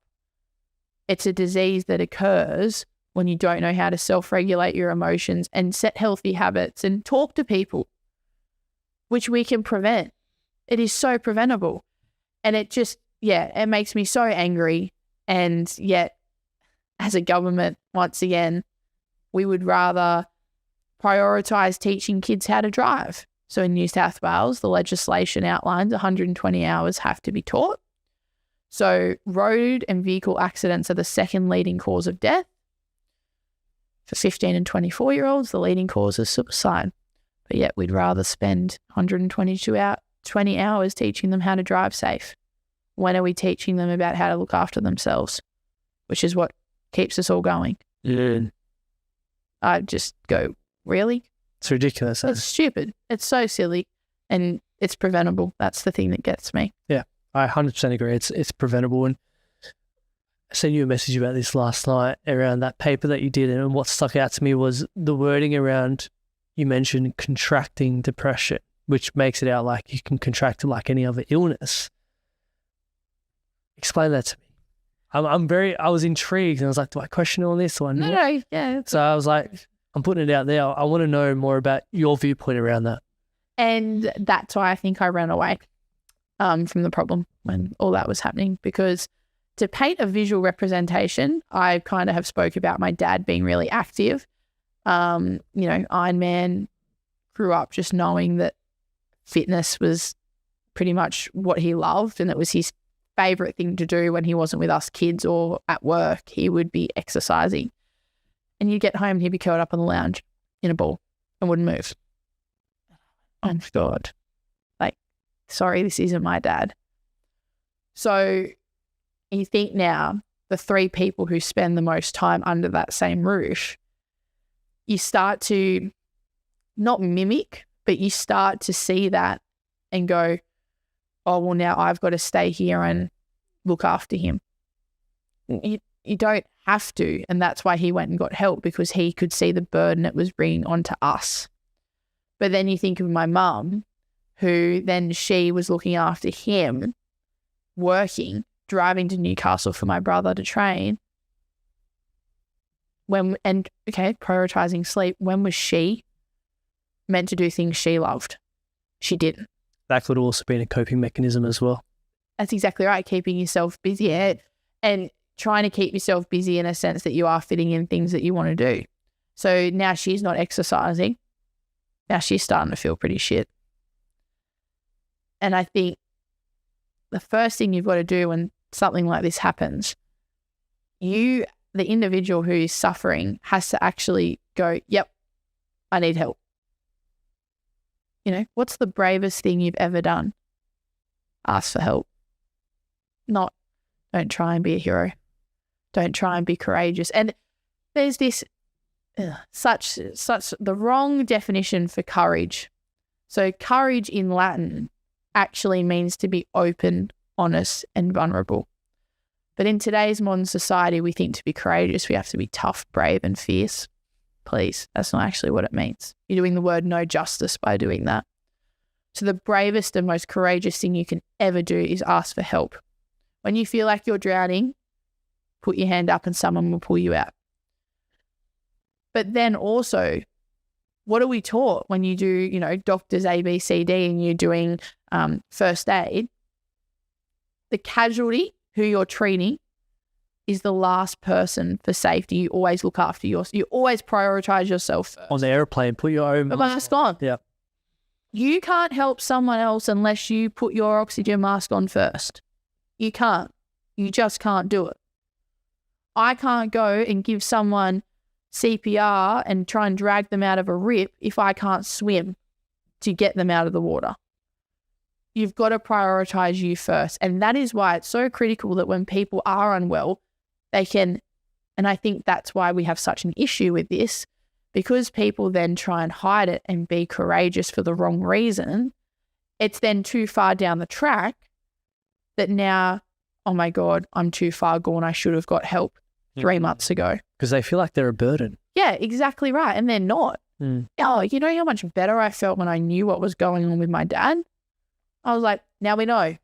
It's a disease that occurs when you don't know how to self-regulate your emotions and set healthy habits and talk to people, which we can prevent. It is so preventable. And it just, it makes me so angry. And yet, as a government, once again, we would rather prioritise teaching kids how to drive. So in New South Wales, the legislation outlines 120 hours have to be taught. So road and vehicle accidents are the second leading cause of death. For 15 and 24-year-olds, the leading cause is suicide. But yet we'd rather spend 20 hours teaching them how to drive safe. When are we teaching them about how to look after themselves? Which is what keeps us all going. Yeah. I just go, really? It's ridiculous. It's stupid. It's so silly. And it's preventable. That's the thing that gets me. Yeah, I 100% agree. It's preventable. And I sent you a message about this last night around that paper that you did. And what stuck out to me was the wording around, you mentioned contracting depression, which makes it out like you can contract it like any other illness. Explain that to me. I was intrigued and I was like, do I question all this? No, yeah. So I was like, I'm putting it out there. I want to know more about your viewpoint around that. And that's why I think I ran away from the problem when all that was happening, because to paint a visual representation, I kind of have spoke about my dad being really active. Iron Man, grew up just knowing that fitness was pretty much what he loved, and it was his favorite thing to do when he wasn't with us kids or at work. He would be exercising. And you'd get home and he'd be curled up on the lounge in a ball and wouldn't move. Oh my God. Like, sorry, this isn't my dad. So you think now, the 3 people who spend the most time under that same roof, you start to not mimic, but you start to see that and go, oh, well, now I've got to stay here and look after him. You don't have to. And that's why he went and got help, because he could see the burden it was bringing onto us. But then you think of my mum, who then she was looking after him, working, driving to Newcastle for my brother to train. Prioritizing sleep. When was she meant to do things she loved? She didn't. That could also be a coping mechanism as well. That's exactly right. Keeping yourself busy and trying to keep yourself busy in a sense that you are fitting in things that you want to do. So now she's not exercising. Now she's starting to feel pretty shit. And I think the first thing you've got to do when something like this happens, the individual who's suffering has to actually go, yep, I need help. What's the bravest thing you've ever done? Ask for help. Not, don't try and be a hero. Don't try and be courageous. And there's this such the wrong definition for courage. So courage in Latin actually means to be open, honest, and vulnerable. But in today's modern society, we think to be courageous, we have to be tough, brave, and fierce. please. That's not actually what it means. You're doing the word no justice by doing that. So the bravest and most courageous thing you can ever do is ask for help. When you feel like you're drowning, put your hand up and someone will pull you out. But then also, what are we taught when you do, doctors A, B, C, D, and you're doing first aid? The casualty who you're treating is the last person for safety. You always look after you always prioritize yourself first. On the airplane, put your own mask on. Yeah. You can't help someone else unless you put your oxygen mask on first. You can't. You just can't do it. I can't go and give someone CPR and try and drag them out of a rip if I can't swim to get them out of the water. You've got to prioritize you first. And that is why it's so critical that when people are unwell, they can, and I think that's why we have such an issue with this, because people then try and hide it and be courageous for the wrong reason. It's then too far down the track that now, oh my God, I'm too far gone. I should have got help 3 months ago. Because they feel like they're a burden. Yeah, exactly right. And they're not. Oh, you know how much better I felt when I knew what was going on with my dad? I was like, now we know.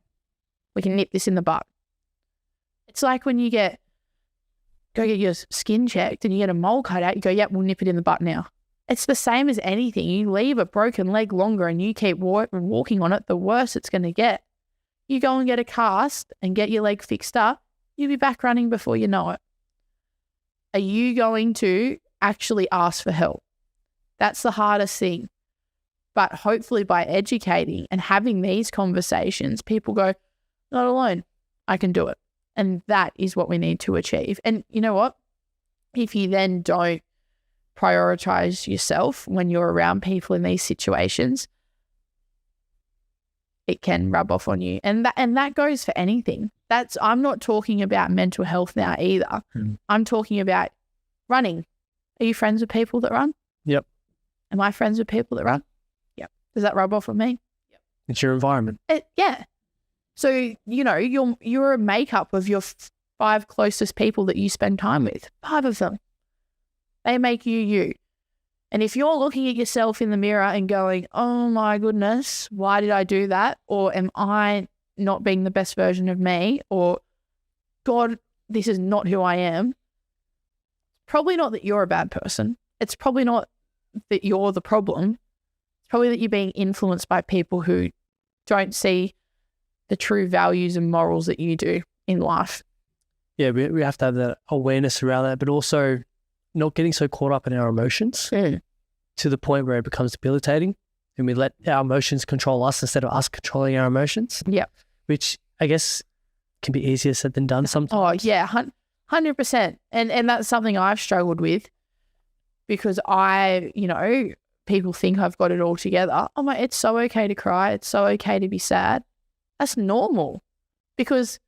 We can nip this in the butt. It's like when you go get your skin checked and you get a mole cut out, you go, yep, we'll nip it in the butt now. It's the same as anything. You leave a broken leg longer and you keep walking on it, the worse it's going to get. You go and get a cast and get your leg fixed up, you'll be back running before you know it. Are you going to actually ask for help? That's the hardest thing. But hopefully by educating and having these conversations, people go, not alone, I can do it. And that is what we need to achieve. And you know what? If you then don't prioritize yourself when you're around people in these situations, it can rub off on you. And that goes for anything. I'm not talking about mental health now either. I'm talking about running. Are you friends with people that run? Yep. Am I friends with people that run? Yep. Does that rub off on me? Yep. It's your environment. Yeah. So, you're a makeup of your 5 closest people that you spend time with. 5 of them. They make you you. And if you're looking at yourself in the mirror and going, oh my goodness, why did I do that? Or am I not being the best version of me? Or God, this is not who I am. Probably not that you're a bad person. It's probably not that you're the problem. It's probably that you're being influenced by people who don't see the true values and morals that you do in life. Yeah, we have to have that awareness around that, but also not getting so caught up in our emotions to the point where it becomes debilitating and we let our emotions control us instead of us controlling our emotions. Yeah. Which I guess can be easier said than done sometimes. Oh, yeah, 100%. And that's something I've struggled with because people think I've got it all together. I'm like, it's so okay to cry. It's so okay to be sad. That's normal because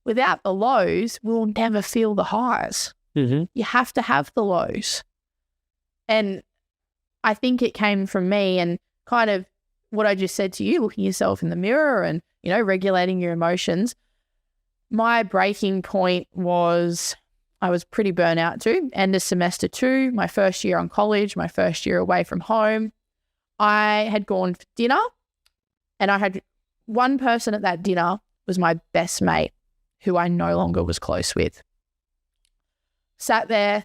without the lows, we'll never feel the highs. Mm-hmm. You have to have the lows. And I think it came from me and kind of what I just said to you, looking yourself in the mirror and, regulating your emotions. My breaking point was I was pretty burnt out too. End of semester 2, my first year on college, my first year away from home. I had gone for dinner and I had one person at that dinner was my best mate who I no longer was close with. Sat there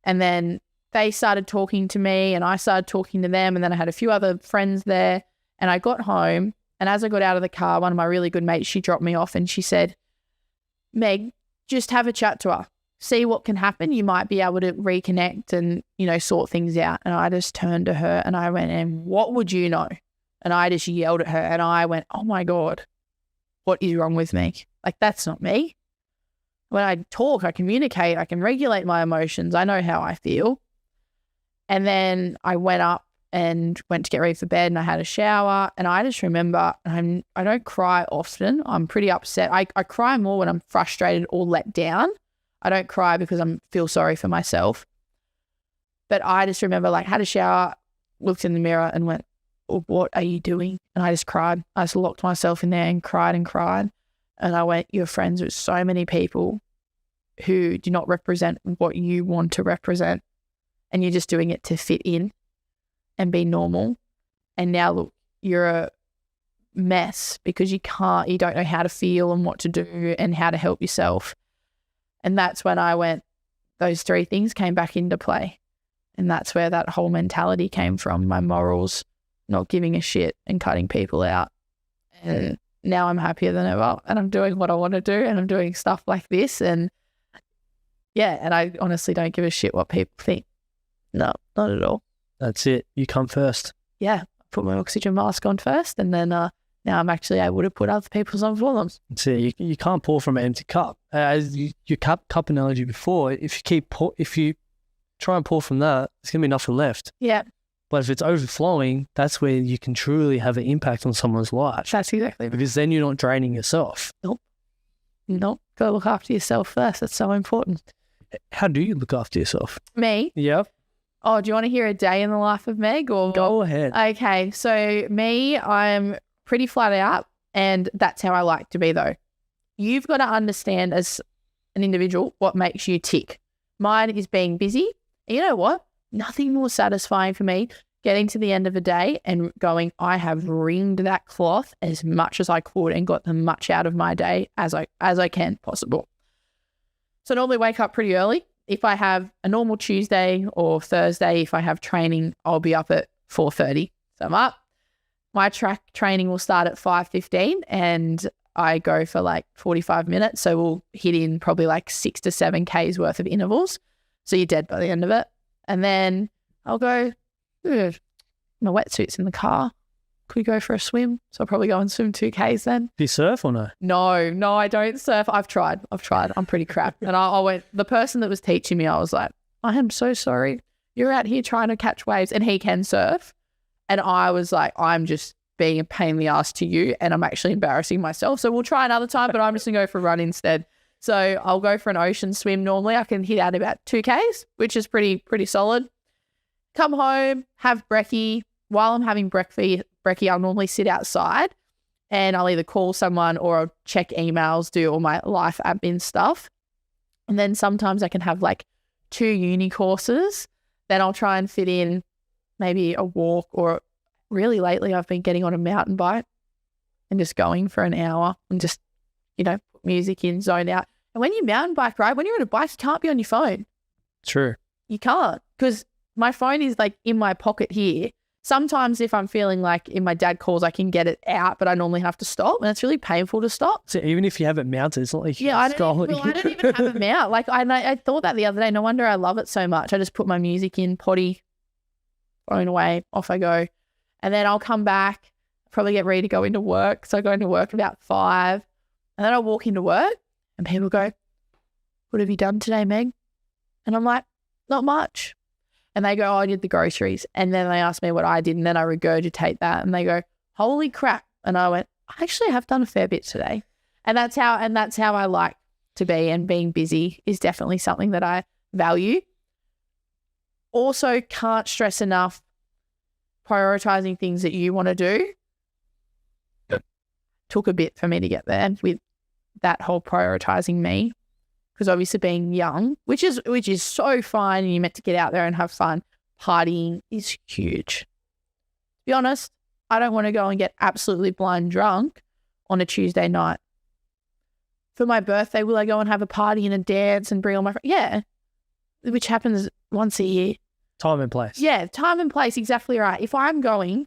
and then they started talking to me and I started talking to them and then I had a few other friends there and I got home and as I got out of the car, one of my really good mates, she dropped me off and she said, Meg, just have a chat to her. See what can happen. You might be able to reconnect and, sort things out. And I just turned to her and I went, and what would you know? And I just yelled at her and I went, oh my God, what is wrong with me? Like, that's not me. When I talk, I communicate, I can regulate my emotions. I know how I feel. And then I went up and went to get ready for bed and I had a shower. And I just remember I don't cry often. I'm pretty upset. I cry more when I'm frustrated or let down. I don't cry because I feel sorry for myself. But I just remember had a shower, looked in the mirror and went, oh, what are you doing? And I just cried. I just locked myself in there and cried and cried. And I went, you're friends with so many people who do not represent what you want to represent. and you're just doing it to fit in and be normal. And now look, you're a mess because you don't know how to feel and what to do and how to help yourself. And that's when I went, those three things came back into play. And that's where that whole mentality came from, my morals, not giving a shit and cutting people out. And now I'm happier than ever and I'm doing what I want to do and I'm doing stuff like this. And yeah, and I honestly don't give a shit what people think. No, not at all. That's it. You come first. Yeah, put my oxygen mask on first and then now I'm actually able to put other people's on for them. That's it. You can't pour from an empty cup. As your cup analogy before, if you try and pour from that, there's going to be nothing left. Yeah. But if it's overflowing, that's where you can truly have an impact on someone's life. That's exactly right. Because then you're not draining yourself. Nope. Got to look after yourself first. That's so important. How do you look after yourself? Me? Yep. Oh, do you want to hear a day in the life of Meg? Or go ahead. Okay, so me, I'm pretty flat out, and that's how I like to be though. You've got to understand as an individual what makes you tick. Mine is being busy. And you know what? Nothing more satisfying for me getting to the end of a day and going, I have wringed that cloth as much as I could and got the much out of my day as I can possible. So normally wake up pretty early. If I have a normal Tuesday or Thursday, if I have training, I'll be up at 4:30. So I'm up. My track training will start at 5:15 and I go for like 45 minutes. So we'll hit in probably like 6 to 7 Ks worth of intervals. So you're dead by the end of it. And then I'll go, my wetsuit's in the car. Could we go for a swim? So I'll probably go and swim 2 Ks then. Do you surf or no? No, I don't surf. I've tried. I'm pretty crap. And I went, the person that was teaching me, I was like, I am so sorry. You're out here trying to catch waves and he can surf. And I was like, I'm just being a pain in the ass to you and I'm actually embarrassing myself. So we'll try another time, but I'm just going to go for a run instead. So I'll go for an ocean swim normally. I can hit out about 2 Ks, which is pretty solid. Come home, have brekkie. While I'm having brekkie, I'll normally sit outside and I'll either call someone or I'll check emails, do all my life admin stuff. And then sometimes I can have like 2 uni courses. Then I'll try and fit in maybe a walk, or really lately I've been getting on a mountain bike and just going for an hour and just, put music in, zone out. And when you mountain bike ride, when you're on a bike, you can't be on your phone. True. You can't, because my phone is like in my pocket here. Sometimes if I'm feeling like in my dad calls, I can get it out, but I normally have to stop and it's really painful to stop. So even if you have it mounted, it's not like I don't even have it mount. Like I thought that the other day. No wonder I love it so much. I just put my music in, potty, phone away, off I go. And then I'll come back, probably get ready to go into work. So I go into work about 5 and then I'll walk into work and people go, what have you done today, Meg? And I'm like, not much. And they go, oh, I did the groceries. And then they ask me what I did and then I regurgitate that and they go, holy crap. And I went, I actually have done a fair bit today. And that's how I like to be, and being busy is definitely something that I value. Also, can't stress enough prioritizing things that you want to do. Yep. Took a bit for me to get there with that whole prioritizing me, because obviously being young, which is so fine, and you're meant to get out there and have fun, partying is huge. To be honest, I don't want to go and get absolutely blind drunk on a Tuesday night. For my birthday, will I go and have a party and a dance and bring all my friends? Yeah, which happens once a year. Time and place. Yeah, time and place, exactly right. If I'm going,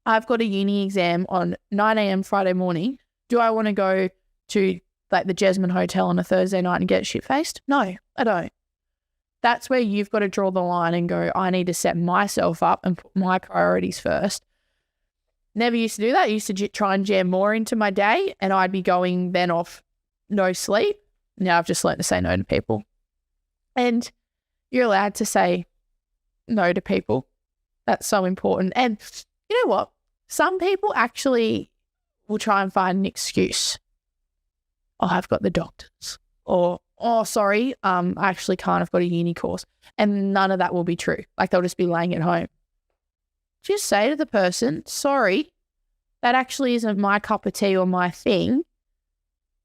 I've got a uni exam on 9 a.m. Friday morning. Do I want to go to like the Jasmine Hotel on a Thursday night and get shit-faced? No, I don't. That's where you've got to draw the line and go, I need to set myself up and put my priorities first. Never used to do that. I used to try and jam more into my day and I'd be going then off no sleep. Now I've just learned to say no to people. And you're allowed to say no to people. That's so important. And you know what? Some people actually will try and find an excuse. Oh, I've got the doctors. Or, oh, sorry, I actually can't. I've got a uni course. And none of that will be true. Like they'll just be laying at home. Just say to the person, sorry, that actually isn't my cup of tea or my thing.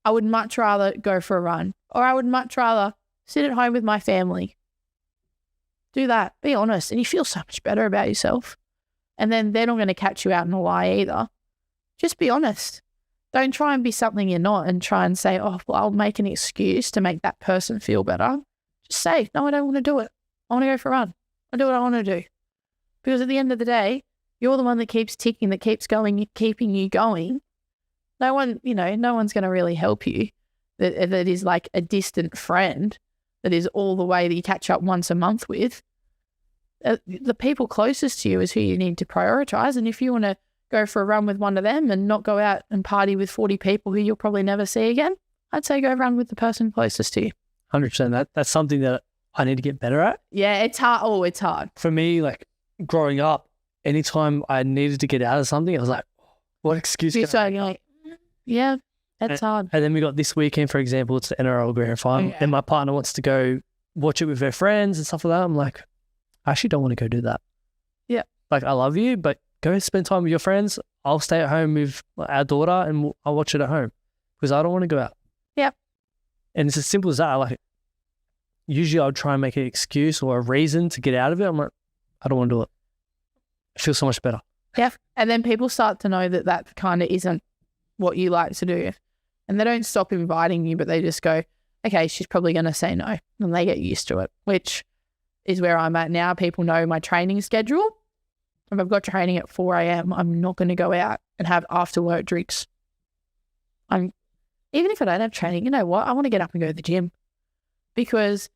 I would much rather go for a run, or I would much rather sit at home with my family. Do that. Be honest. And you feel so much better about yourself. And then they're not going to catch you out in a lie either. Just be honest. Don't try and be something you're not and try and say, oh, well, I'll make an excuse to make that person feel better. Just say, no, I don't want to do it. I want to go for a run. I do what I want to do. Because at the end of the day, you're the one that keeps ticking, that keeps going, keeping you going. No one, no one's going to really help you that is like a distant friend that is all the way that you catch up once a month with. The people closest to you is who you need to prioritize. And if you want to go for a run with one of them and not go out and party with 40 people who you'll probably never see again, I'd say go run with the person closest to you. 100%. That's something that I need to get better at. Yeah, it's hard. Oh, it's hard. For me, like growing up, anytime I needed to get out of something, I was like, what excuse can I make? Like, yeah, that's hard. And then we got this weekend, for example, it's the NRL Grand Final, and my partner wants to go watch it with her friends and stuff like that. I'm like, I actually don't want to go do that. Yeah. Like, I love you, but go spend time with your friends. I'll stay at home with our daughter and I'll watch it at home because I don't want to go out. Yep. And it's as simple as that. Like, usually I would try and make an excuse or a reason to get out of it. I'm like, I don't want to do it. I feel so much better. Yeah. And then people start to know that kind of isn't what you like to do. And they don't stop inviting you, but they just go, okay, she's probably going to say no. And they get used to it, which is where I'm at now. People know my training schedule. If I've got training at 4 a.m., I'm not going to go out and have after work drinks. Even if I don't have training, you know what? I want to get up and go to the gym because,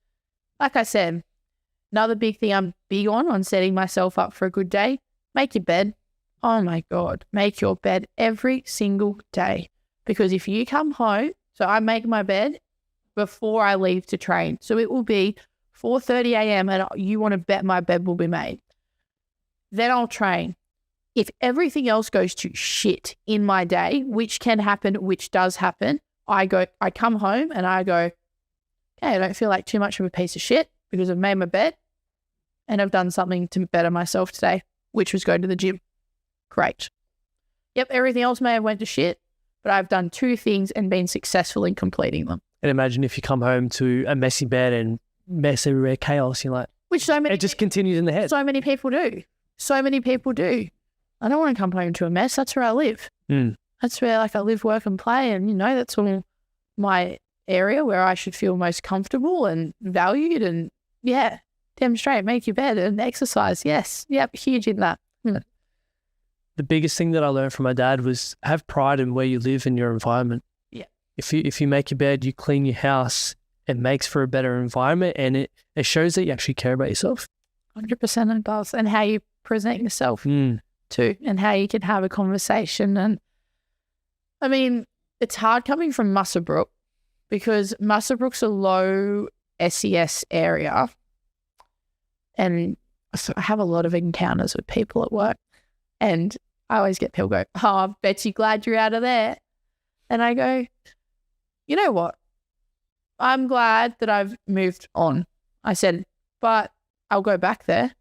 like I said, another big thing I'm big on setting myself up for a good day, make your bed. Oh my God, make your bed every single day. Because if you come home, so I make my bed before I leave to train. So it will be 4:30 a.m. and you want to bet my bed will be made. Then I'll train. If everything else goes to shit in my day, which can happen, which does happen, I come home and I go, okay, I don't feel like too much of a piece of shit because I've made my bed and I've done something to better myself today, which was go to the gym. Great. Yep, everything else may have went to shit, but I've done 2 things and been successful in completing them. And imagine if you come home to a messy bed and mess everywhere, chaos, you're like, it just continues in the head. So many people do. So many people do. I don't want to come home to a mess. That's where I live. That's where I live, work and play. And, that's all my area where I should feel most comfortable and valued. And yeah, demonstrate, make your bed and exercise. Yes. Yep. Huge in that. The biggest thing that I learned from my dad was have pride in where you live and your environment. Yeah. If you make your bed, you clean your house, it makes for a better environment and it shows that you actually care about yourself. 100% it does. And how you present yourself too, and how you can have a conversation. And I mean, it's hard coming from Muswellbrook because Muswellbrook's a low SES area. And so I have a lot of encounters with people at work. And I always get people go, oh, I bet you're glad you're out of there. And I go, you know what? I'm glad that I've moved on. I said, but I'll go back there.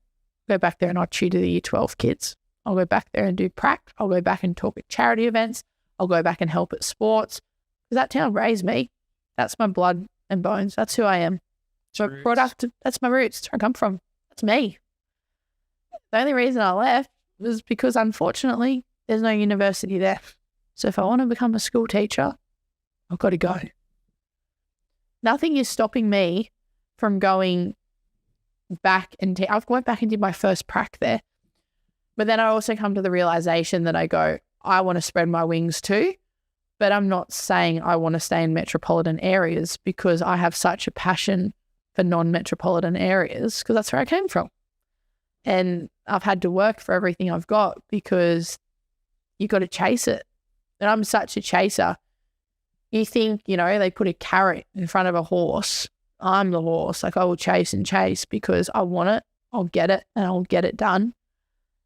And I'll tutor the year 12 kids. I'll go back there and do prac. I'll go back and talk at charity events. I'll go back and help at sports. Because that town raised me. That's my blood and bones. That's who I am. So product, that's my roots. That's where I come from. That's me. The only reason I left was because, unfortunately, there's no university there. So if I want to become a school teacher, I've got to go. Nothing is stopping me from going back and I've went back and did my first prac there. But then I also come to the realization that I go, I want to spread my wings too. But I'm not saying I want to stay in metropolitan areas because I have such a passion for non-metropolitan areas because that's where I came from. And I've had to work for everything I've got because you got to chase it. And I'm such a chaser. You think, they put a carrot in front of a horse. I'm the horse. I will chase and chase because I want it. I'll get it and I'll get it done.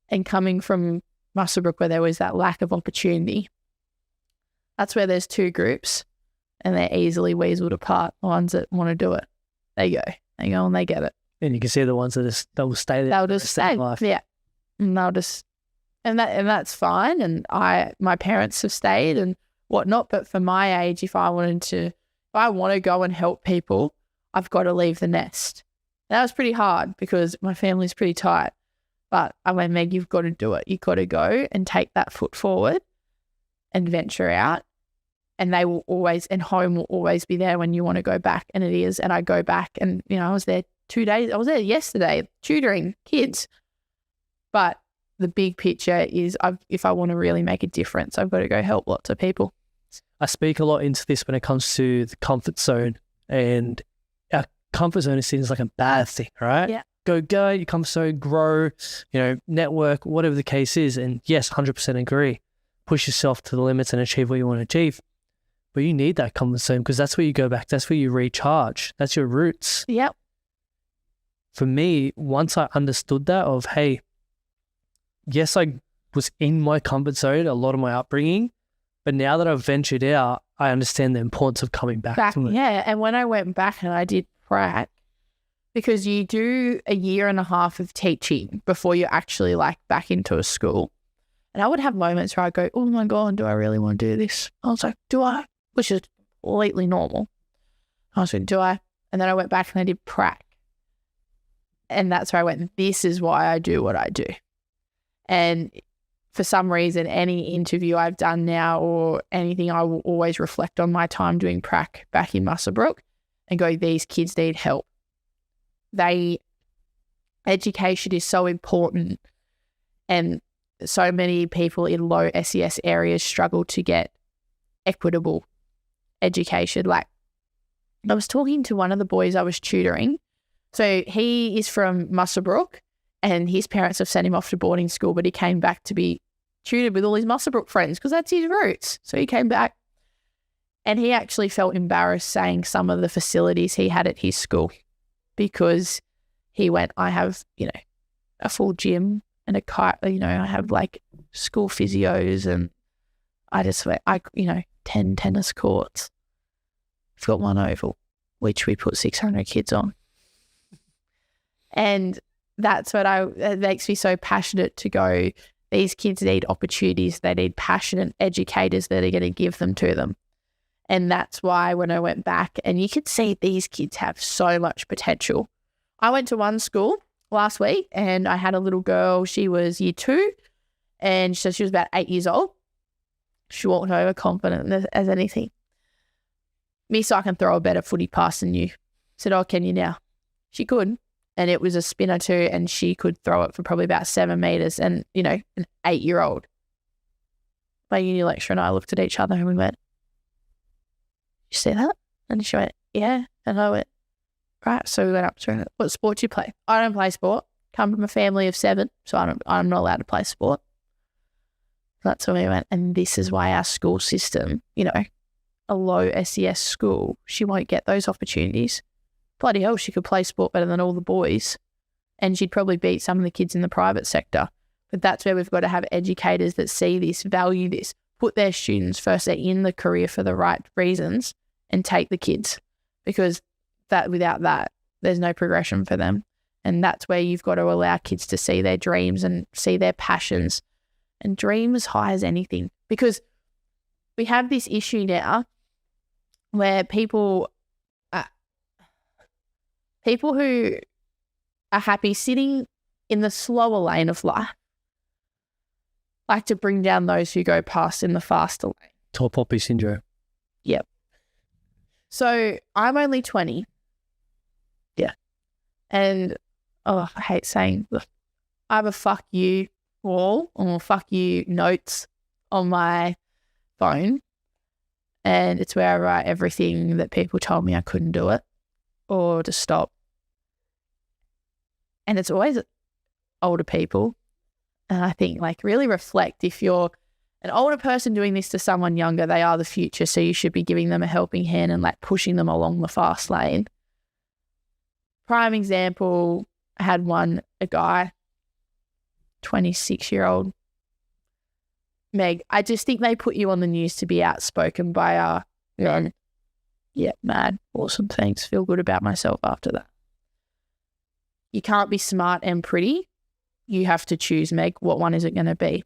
And coming from Muswellbrook where there was that lack of opportunity, that's where there's 2 groups and they're easily weaseled apart. The ones that want to do it, they go and they get it. And you can see the ones that will stay there. They'll just stay. Yeah. And that's fine. And my parents have stayed and whatnot. But for my age, if I want to go and help people, I've got to leave the nest. And that was pretty hard because my family's pretty tight. But I went, Meg, you've got to do it. You've got to go and take that foot forward and venture out. And they will always, and home will always be there when you want to go back. And it is. And I go back and, I was there 2 days. I was there yesterday tutoring kids. But the big picture is if I want to really make a difference, I've got to go help lots of people. I speak a lot into this when it comes to the comfort zone, and our comfort zone is seen as like a bad thing, right? Yeah. Go, your comfort zone, grow, network, whatever the case is. And yes, 100% agree. Push yourself to the limits and achieve what you want to achieve. But you need that comfort zone because that's where you go back. That's where you recharge. That's your roots. Yep. For me, once I understood that of, hey, yes, I was in my comfort zone a lot of my upbringing, but now that I've ventured out, I understand the importance of coming back to it. Yeah, and when I went back and I did prac, because you do a year and a half of teaching before you're actually like back into a school. And I would have moments where I go, oh my God, do I really want to do this? I was like, do I? Which is completely normal. I was like, do I? And then I went back and I did prac. And that's where I went, this is why I do what I do. And for some reason, any interview I've done now or anything, I will always reflect on my time doing prac back in Muswellbrook and go, these kids need help. Education is so important, and so many people in low SES areas struggle to get equitable education. Like, I was talking to one of the boys I was tutoring. So he is from Muswellbrook and his parents have sent him off to boarding school, but he came back to be tutored with all his Muswellbrook friends because that's his roots. So he came back and he actually felt embarrassed saying some of the facilities he had at his school because he went, I have, a full gym and I have like school physios and I just went, 10 tennis courts. I've got one oval, which we put 600 kids on. And that's what it makes me so passionate to go, these kids need opportunities. They need passionate educators that are going to give them to them. And that's why when I went back, and you could see these kids have so much potential. I went to one school last week and I had a little girl, she was year 2 and so she was about 8 years old. She walked over confident as anything. Miss, I can throw a better footy pass than you. I said, oh, can you now? She could. And it was a spinner too, and she could throw it for probably about 7 meters. And, an 8-year-old. My uni lecturer and I looked at each other and we went, you see that? And she went, yeah. And I went, right. So we went up to her, what sport do you play? I don't play sport. Come from a family of 7, so I'm not allowed to play sport. That's where we went. And this is why our school system, a low SES school, she won't get those opportunities. Bloody hell, she could play sport better than all the boys. And she'd probably beat some of the kids in the private sector. But that's where we've got to have educators that see this, value this, put their students first. They're in the career for the right reasons and take the kids. Because without that, there's no progression for them. And that's where you've got to allow kids to see their dreams and see their passions and dream as high as anything. Because we have this issue now where people who are happy sitting in the slower lane of life like to bring down those who go past in the faster lane. Tall poppy syndrome. Yep. So I'm only 20. Yeah. And, I hate saying, I have a fuck you wall or fuck you notes on my phone. And it's where I write everything that people told me I couldn't do it or to stop. And it's always older people. And I think really reflect, if you're an older person doing this to someone younger, they are the future. So you should be giving them a helping hand and pushing them along the fast lane. Prime example, I had a guy, 26-year-old. Meg, I just think they put you on the news to be outspoken by mad, awesome, thanks, feel good about myself after that. You can't be smart and pretty. You have to choose, Meg. What one is it going to be?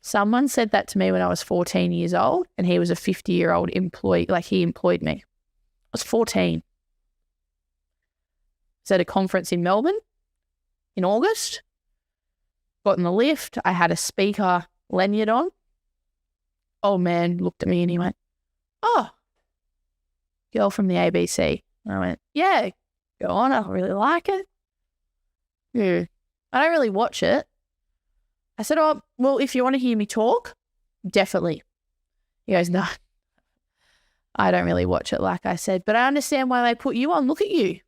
Someone said that to me when I was 14 years old and he was a 50-year-old employee. He employed me. I was 14. was at a conference in Melbourne in August. Got in the lift. I had a speaker lanyard on. Old man looked at me and he went, "Oh, girl from the ABC." And I went, "Yeah, go on. I really like it." "Yeah, I don't really watch it." I said, "Oh, well, if you want to hear me talk, definitely." He goes, "No, I don't really watch it," like I said, "but I understand why they put you on. Look at you."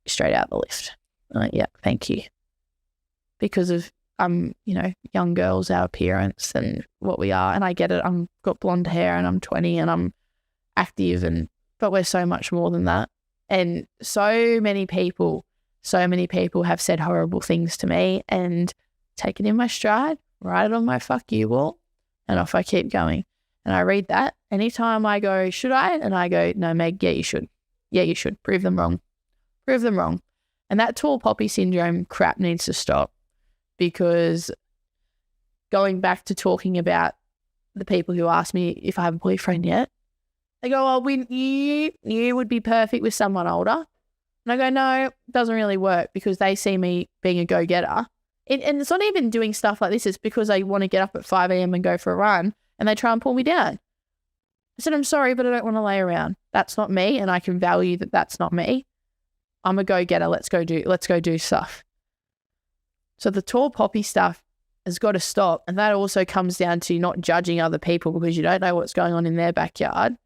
Straight out the lift. I went, "Yeah, thank you." Because of, young girls, our appearance and what we are. And I get it. I've got blonde hair and I'm 20 and I'm active, but we're so much more than that. And so many people have said horrible things to me, and take it in my stride, write it on my fuck you wall, and off I keep going. And I read that anytime I go, "Should I?" And I go, "No, Meg, yeah, you should. Yeah, you should. Prove them wrong. Prove them wrong." And that tall poppy syndrome crap needs to stop, because going back to talking about the people who ask me if I have a boyfriend yet, they go, "Oh, you would be perfect with someone older." And I go, "No, it doesn't really work," because they see me being a go-getter. And it's not even doing stuff like this. It's because I want to get up at 5 a.m. and go for a run, and they try and pull me down. I said, "I'm sorry, but I don't want to lay around. That's not me, and I can value that that's not me. I'm a go-getter. Let's go do stuff." So the tall poppy stuff has got to stop. And that also comes down to not judging other people, because you don't know what's going on in their backyard.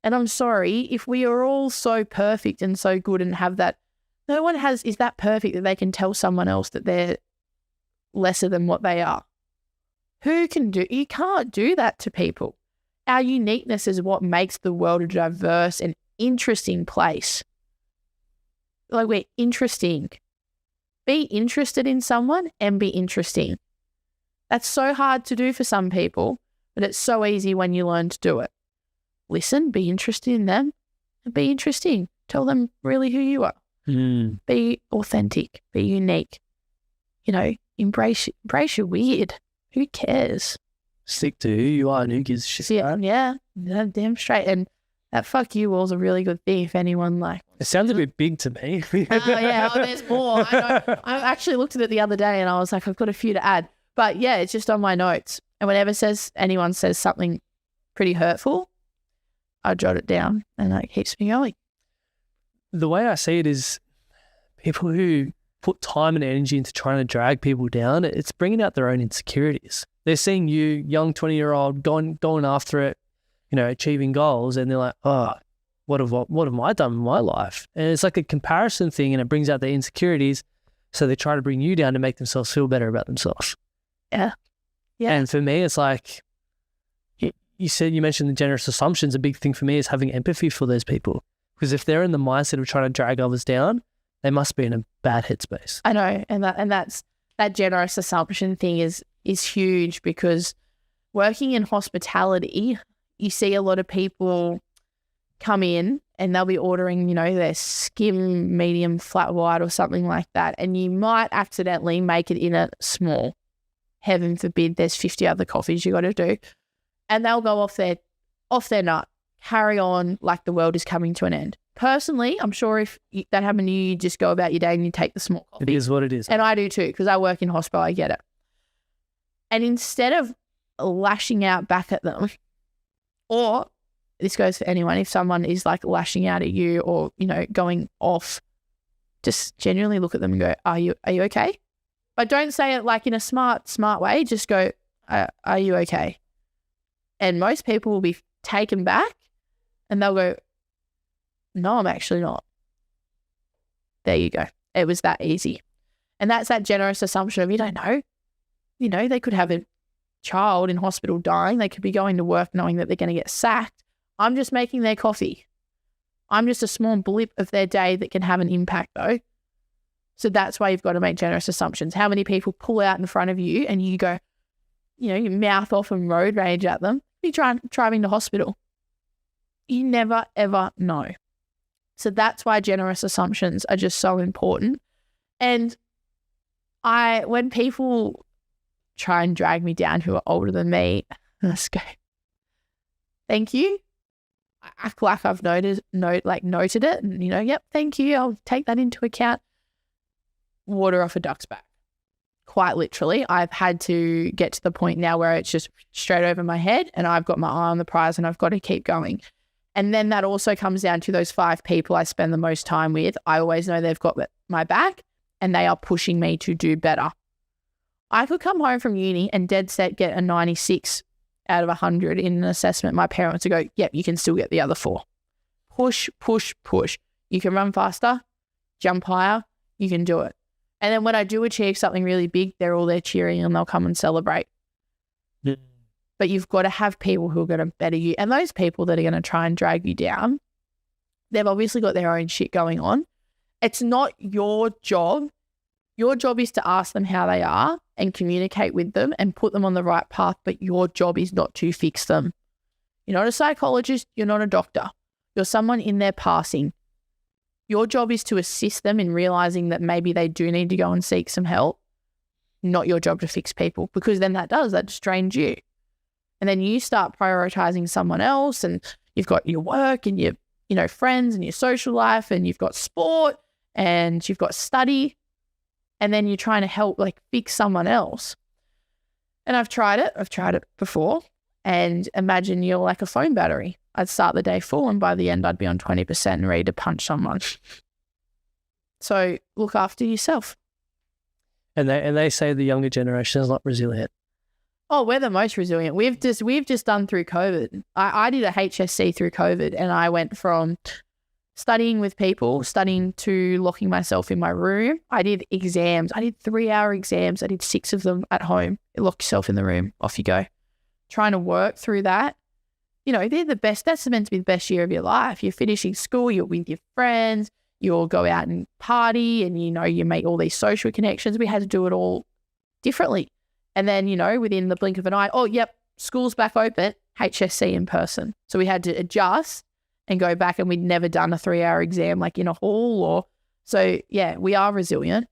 And I'm sorry, if we are all so perfect and so good and have that, no one is that perfect that they can tell someone else that they're lesser than what they are. You can't do that to people. Our uniqueness is what makes the world a diverse and interesting place. Like, we're interesting. Be interested in someone and be interesting. That's so hard to do for some people, but it's so easy when you learn to do it. Listen, be interested in them, and be interesting. Tell them really who you are. Be authentic, be unique. Embrace your weird. Who cares? Stick to who you are and who gives a shit. Yeah, damn straight. And that fuck you wall's a really good thing if anyone It sounds a bit big to me. There's more. I know. I actually looked at it the other day and I was like, I've got a few to add. But yeah, it's just on my notes. And whenever anyone says something pretty hurtful, I jot it down, and that keeps me going. The way I see it is, people who put time and energy into trying to drag people down, it's bringing out their own insecurities. They're seeing you, young 20-year-old, going after it, achieving goals, and they're like, "Oh, what have I done in my life?" And it's like a comparison thing, and it brings out their insecurities. So they try to bring you down to make themselves feel better about themselves. Yeah. And for me, it's like, you mentioned the generous assumptions. A big thing for me is having empathy for those people, because if they're in the mindset of trying to drag others down, they must be in a bad headspace. I know, and that's that generous assumption thing is huge, because working in hospitality, you see a lot of people come in and they'll be ordering, their skim, medium, flat white or something like that, and you might accidentally make it in a small. Heaven forbid, there's 50 other coffees you got to do. And they'll go off their nut, carry on like the world is coming to an end. Personally, I'm sure if that happened to you, you just go about your day and you take the small coffee. It is what it is. And I do too, because I work in hospital, I get it. And instead of lashing out back at them, or this goes for anyone, if someone is like lashing out at you or, going off, just genuinely look at them and go, are you okay? But don't say it like in a smart way. Just go, are you okay? And most people will be taken back and they'll go, no, I'm actually not. There you go. It was that easy. And that's that generous assumption of, you don't know. They could have a child in hospital dying. They could be going to work knowing that they're going to get sacked. I'm just making their coffee. I'm just a small blip of their day that can have an impact though. So that's why you've got to make generous assumptions. How many people pull out in front of you and you go, you mouth off and road rage at them, be driving to hospital. You never, ever know. So that's why generous assumptions are just so important. And when people try and drag me down who are older than me, I just go, thank you. I act like I've noted it and, yep, thank you. I'll take that into account. Water off a duck's back. Quite literally, I've had to get to the point now where it's just straight over my head and I've got my eye on the prize and I've got to keep going. And then that also comes down to those 5 people I spend the most time with. I always know they've got my back and they are pushing me to do better. I could come home from uni and dead set get a 96 out of 100 in an assessment. My parents would go, yep, you can still get the other 4. Push, push, push. You can run faster, jump higher, you can do it. And then when I do achieve something really big, they're all there cheering and they'll come and celebrate. Yeah. But you've got to have people who are going to better you. And those people that are going to try and drag you down, they've obviously got their own shit going on. It's not your job. Your job is to ask them how they are and communicate with them and put them on the right path. But your job is not to fix them. You're not a psychologist. You're not a doctor. You're someone in their passing. Your job is to assist them in realizing that maybe they do need to go and seek some help. Not your job to fix people, because then that just drains you. And then you start prioritizing someone else and you've got your work and your, friends and your social life and you've got sport and you've got study. And then you're trying to help fix someone else. And I've tried it. I've tried it before. And imagine you're like a phone battery. I'd start the day full and by the end I'd be on 20% and ready to punch someone. So look after yourself. And they say the younger generation is not resilient. Oh, we're the most resilient. We've just done through COVID. I did a HSC through COVID and I went from studying with people, studying to locking myself in my room. I did exams. I did 3-hour exams. I did 6 of them at home. You lock yourself in the room. Off you go. Trying to work through that. They're the best. That's meant to be the best year of your life. You're finishing school. You're with your friends. You'll go out and party and, you make all these social connections. We had to do it all differently. And then, within the blink of an eye, oh, yep, school's back open, HSC in person. So we had to adjust and go back and we'd never done a 3-hour exam in a hall so yeah, we are resilient,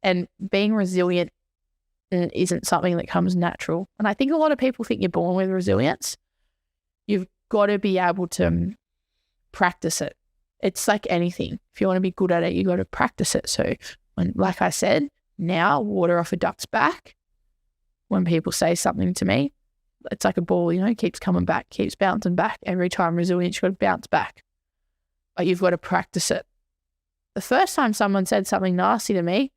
and being resilient isn't something that comes natural. And I think a lot of people think you're born with resilience. You've got to be able to practice it. It's like anything. If you want to be good at it, you got to practice it. So like I said, now water off a duck's back. When people say something to me, it's like a ball, keeps coming back, keeps bouncing back. Every time resilience, you've got to bounce back. But you've got to practice it. The first time someone said something nasty to me,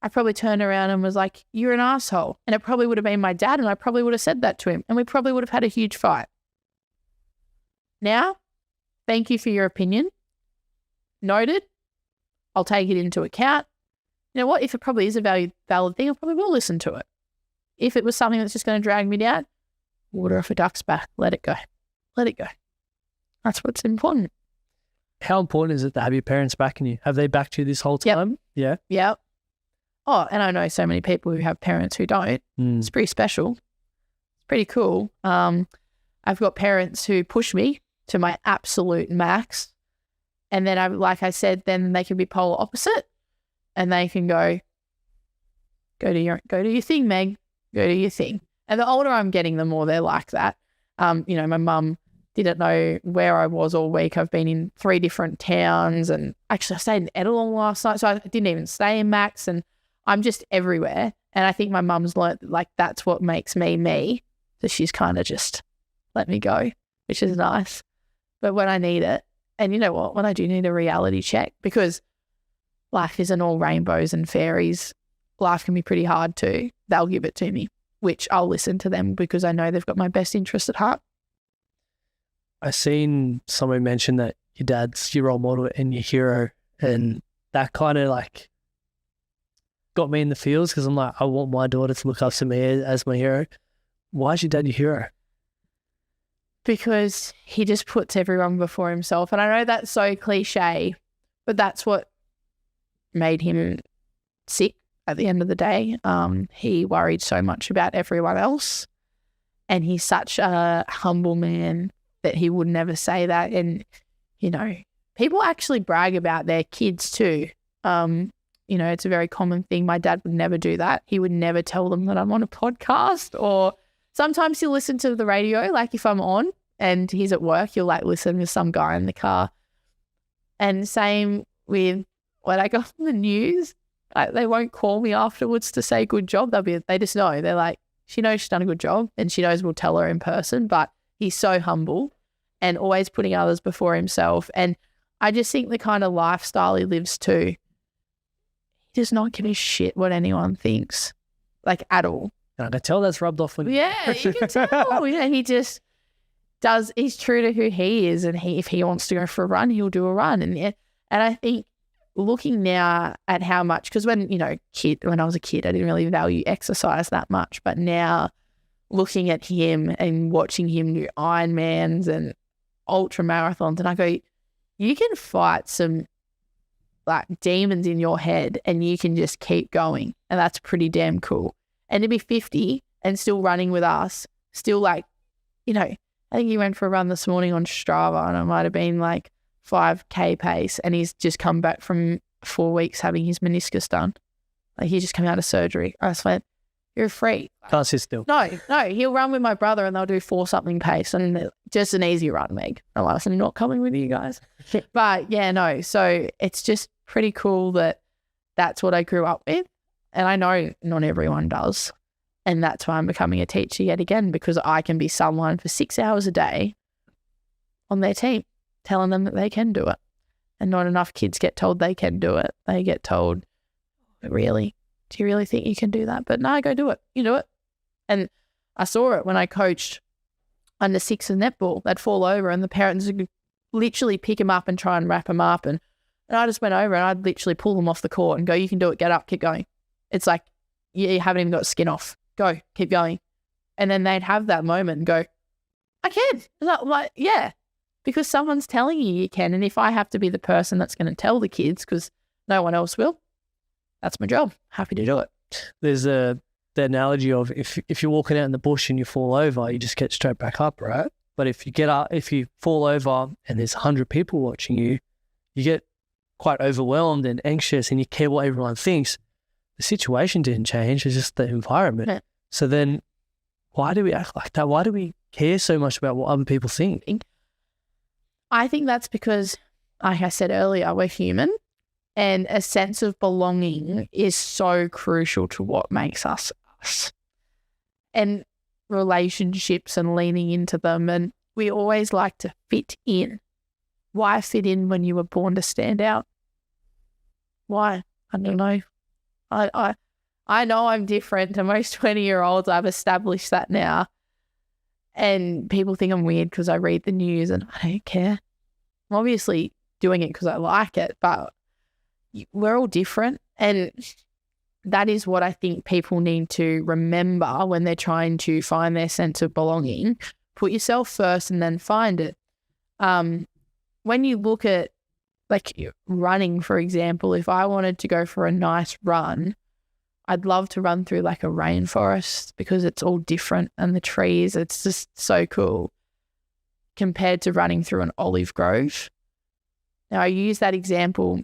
I probably turned around and was like, you're an asshole. And it probably would have been my dad and I probably would have said that to him and we probably would have had a huge fight. Now, thank you for your opinion. Noted. I'll take it into account. You know what? If it probably is a valid thing, I probably will listen to it. If it was something that's just going to drag me down, water off a duck's back. Let it go. Let it go. That's what's important. How important is it to have your parents backing you? Have they backed you this whole time? Yep. Yeah. Yep. Oh, and I know so many people who have parents who don't. It's pretty special. It's pretty cool. I've got parents who push me to my absolute max. And then like I said, then they can be polar opposite and they can go to your thing, Meg, go to your thing. And the older I'm getting, the more they're like that. My mum didn't know where I was all week. I've been in 3 different towns and actually I stayed in Edelong last night. So I didn't even stay in Max and I'm just everywhere. And I think my mum's learnt that's what makes me me. So she's kind of just let me go, which is nice. But when I need it, and you know what, when I do need a reality check, because life isn't all rainbows and fairies, life can be pretty hard too. They'll give it to me, which I'll listen to them because I know they've got my best interest at heart. I seen someone mention that your dad's your role model and your hero, and that kind of got me in the feels because I'm like, I want my daughter to look up to me as my hero. Why is your dad your hero? Because he just puts everyone before himself. And I know that's so cliche, but that's what made him sick at the end of the day. He worried so much about everyone else. And he's such a humble man that he would never say that. And, people actually brag about their kids too. It's a very common thing. My dad would never do that. He would never tell them that I'm on a podcast, or sometimes he'll listen to the radio, like if I'm on and he's at work, he'll like listen to some guy in the car. And same with when I go on the news, like, they won't call me afterwards to say good job. They just know. They're like, she knows she's done a good job and she knows we'll tell her in person, but he's so humble and always putting others before himself. And I just think the kind of lifestyle he lives too, he does not give a shit what anyone thinks, like, at all. And I can tell that's rubbed off on you. Yeah, you can tell. Yeah, he just he's true to who he is, and if he wants to go for a run, he'll do a run. And I think looking now at how much, because when I was a kid, I didn't really value exercise that much, but now looking at him and watching him do Ironmans and ultra marathons, and I go, you can fight some like demons in your head and you can just keep going, and that's pretty damn cool. And to be 50 and still running with us, still like, I think he went for a run this morning on Strava, and it might have been like 5K pace, and he's just come back from 4 weeks having his meniscus done. Like, he just came out of surgery. I was like, you're a freak. Can't sit still. No, he'll run with my brother and they'll do 4-something pace, and just an easy run, Meg. I'm like, I'm not coming with you guys. But yeah, no. So it's just pretty cool that that's what I grew up with. And I know not everyone does. And that's why I'm becoming a teacher yet again, because I can be someone for 6 hours a day on their team, telling them that they can do it. And not enough kids get told they can do it. They get told, really? Do you really think you can do that? But no, go do it. You do it. And I saw it when I coached under 6 in netball. They'd fall over and the parents would literally pick him up and try and wrap him up. And I just went over and I'd literally pull them off the court and go, you can do it. Get up, keep going. It's like, you haven't even got skin off. Go, keep going. And then they'd have that moment and go, I can. It's not like, yeah, because someone's telling you can. And if I have to be the person that's going to tell the kids because no one else will, that's my job. Happy to do it. There's the analogy of if you're walking out in the bush and you fall over, you just get straight back up, right? But if you get up, if you fall over and there's 100 people watching you, you get quite overwhelmed and anxious and you care what everyone thinks. The situation didn't change. It's just the environment. Yeah. So then why do we act like that? Why do we care so much about what other people think? I think that's because, like I said earlier, we're human, and a sense of belonging is so crucial to what makes us us. And relationships and leaning into them, and we always like to fit in. Why fit in when you were born to stand out? Why? I don't know. I know I'm different to most 20-year-olds. I've established that now. And people think I'm weird because I read the news and I don't care. I'm obviously doing it because I like it, but we're all different. And that is what I think people need to remember when they're trying to find their sense of belonging. Put yourself first and then find it. When you look at like running, for example, if I wanted to go for a nice run, I'd love to run through like a rainforest because it's all different and the trees, it's just so cool compared to running through an olive grove. Now, I use that example.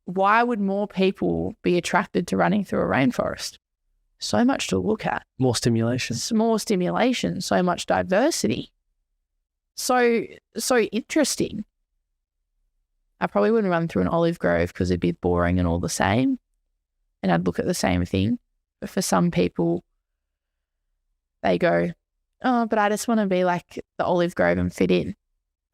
Why would more people be attracted to running through a rainforest? So much to look at. More stimulation. More stimulation, so much diversity. So interesting. I probably wouldn't run through an olive grove because it'd be boring and all the same. And I'd look at the same thing. But for some people, they go, oh, but I just want to be like the olive grove and fit in.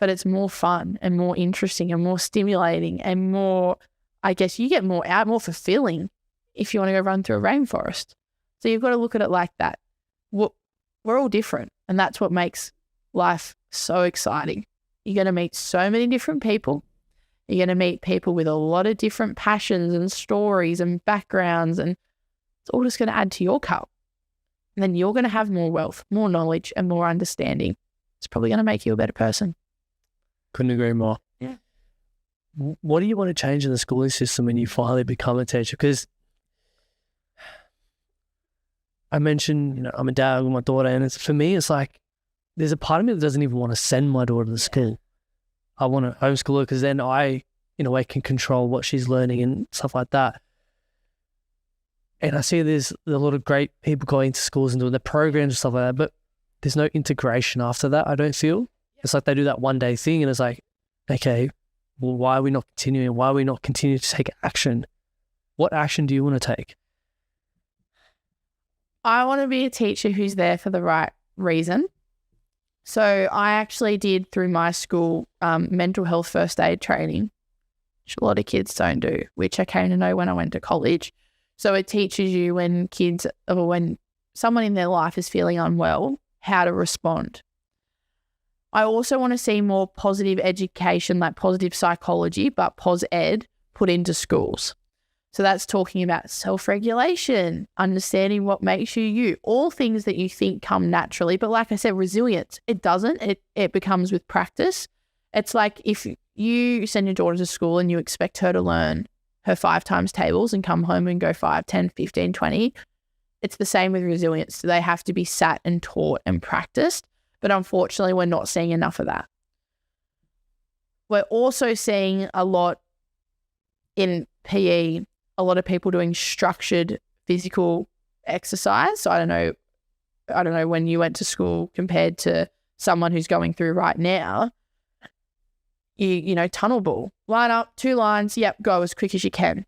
But it's more fun and more interesting and more stimulating and more, I guess you get more out, more fulfilling if you want to go run through a rainforest. So you've got to look at it like that. We're all different, and that's what makes life so exciting. You're going to meet so many different people. You're going to meet people with a lot of different passions and stories and backgrounds, and it's all just going to add to your cup. And then you're going to have more wealth, more knowledge, and more understanding. It's probably going to make you a better person. Couldn't agree more. Yeah. What do you want to change in the schooling system when you finally become a teacher? Because I mentioned, I'm a dad with my daughter, and for me, it's like there's a part of me that doesn't even want to send my daughter to school. I want to homeschool her because then I, in a way, can control what she's learning and stuff like that. And I see there's a lot of great people going to schools and doing the programs and stuff like that, but there's no integration after that, I don't feel. It's like they do that one day thing and it's like, okay, well, why are we not continuing? Why are we not continuing to take action? What action do you want to take? I want to be a teacher who's there for the right reason. So I actually did through my school mental health first aid training, which a lot of kids don't do, which I came to know when I went to college. So it teaches you when kids or when someone in their life is feeling unwell, how to respond. I also want to see more positive education, like positive psychology, but pos ed put into schools. So that's talking about self-regulation, understanding what makes you you, all things that you think come naturally. But like I said, resilience, it doesn't. It becomes with practice. It's like if you send your daughter to school and you expect her to learn her 5 times tables and come home and go 5, 10, 15, 20, it's the same with resilience. They have to be sat and taught and practiced. But unfortunately, we're not seeing enough of that. We're also seeing a lot in PE, a lot of people doing structured physical exercise. So I don't know when you went to school compared to someone who's going through right now. You know, tunnel ball, line up, 2 lines, yep, go as quick as you can.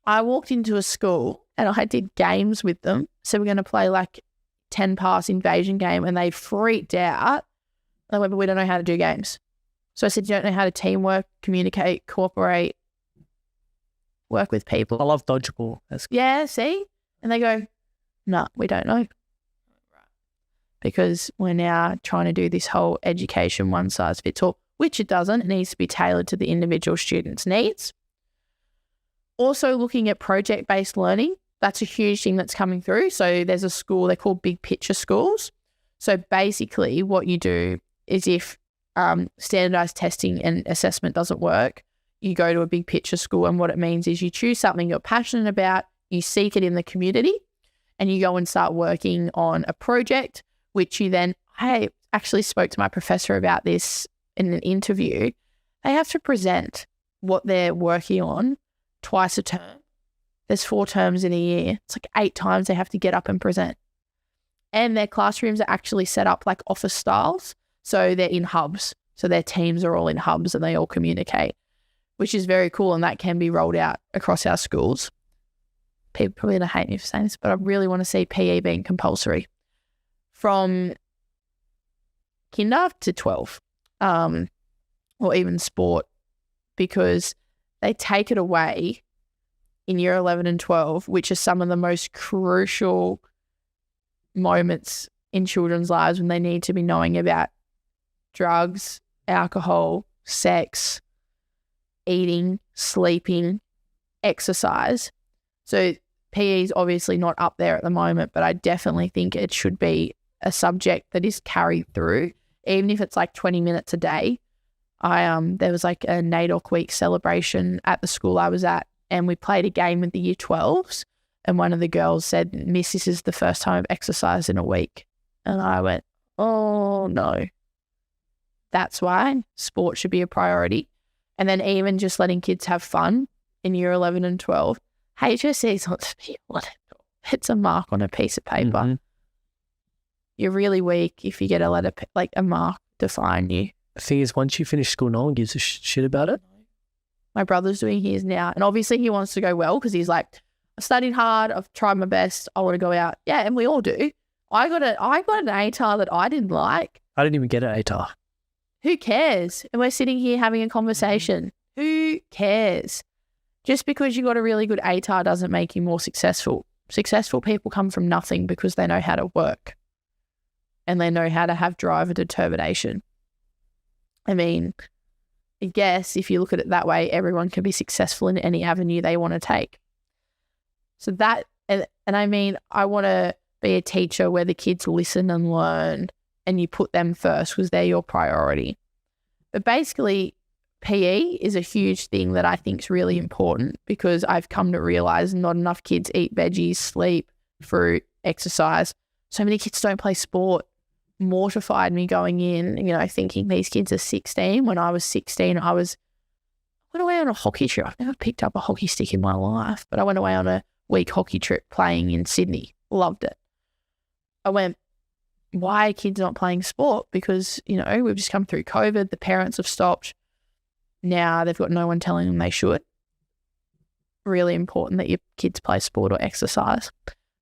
I walked into a school and I did games with them. So we're going to play like 10-pass invasion game, and they freaked out. They went, but we don't know how to do games. So I said, you don't know how to teamwork, communicate, cooperate, work with people. I love dodgeball. Yeah, see? And they go, no, we don't know. Because we're now trying to do this whole education one size fits all, which it doesn't. It needs to be tailored to the individual student's needs. Also looking at project-based learning. That's a huge thing that's coming through. So there's a school, they're called big picture schools. So basically what you do is if standardized testing and assessment doesn't work, you go to a big picture school, and what it means is you choose something you're passionate about, you seek it in the community, and you go and start working on a project, which you then, I actually spoke to my professor about this in an interview. They have to present what they're working on twice a term. There's 4 terms in a year. It's like 8 times they have to get up and present. And their classrooms are actually set up like office styles. So they're in hubs. So their teams are all in hubs and they all communicate, which is very cool. And that can be rolled out across our schools. People probably going to hate me for saying this, but I really want to see PE being compulsory from kinder to 12, or even sport, because they take it away in year 11 and 12, which are some of the most crucial moments in children's lives when they need to be knowing about drugs, alcohol, sex, eating, sleeping, exercise. So PE is obviously not up there at the moment, but I definitely think it should be a subject that is carried through, even if it's like 20 minutes a day. There was like a NAIDOC week celebration at the school I was at, and we played a game with the year 12s, and one of the girls said, Miss, this is the first time I've exercised in a week. And I went, oh no. That's why sport should be a priority. And then even just letting kids have fun in year 11 and 12. HSC is not to be it's a mark on a piece of paper. Mm-hmm. You're really weak if you get a letter, like a mark define you. The thing is, once you finish school, no one gives a shit about it. My brother's doing his now, and obviously he wants to go well because he's like, I studied hard, I've tried my best, I want to go out. Yeah, and we all do. I got an ATAR that I didn't like. I didn't even get an ATAR. Who cares? And we're sitting here having a conversation. Who cares? Just because you got a really good ATAR doesn't make you more successful. Successful people come from nothing because they know how to work and they know how to have drive and determination. I mean, I guess if you look at it that way, everyone can be successful in any avenue they want to take. So that, and I mean, I want to be a teacher where the kids listen and learn and you put them first because they're your priority. But basically, PE is a huge thing that I think is really important because I've come to realize not enough kids eat veggies, sleep, fruit, exercise. So many kids don't play sport. Mortified me going in, thinking these kids are 16. When I was 16, I went away on a hockey trip. I've never picked up a hockey stick in my life, but I went away on a week hockey trip playing in Sydney. Loved it. I went why are kids not playing sport? Because, we've just come through COVID. The parents have stopped. Now they've got no one telling them they should. Really important that your kids play sport or exercise.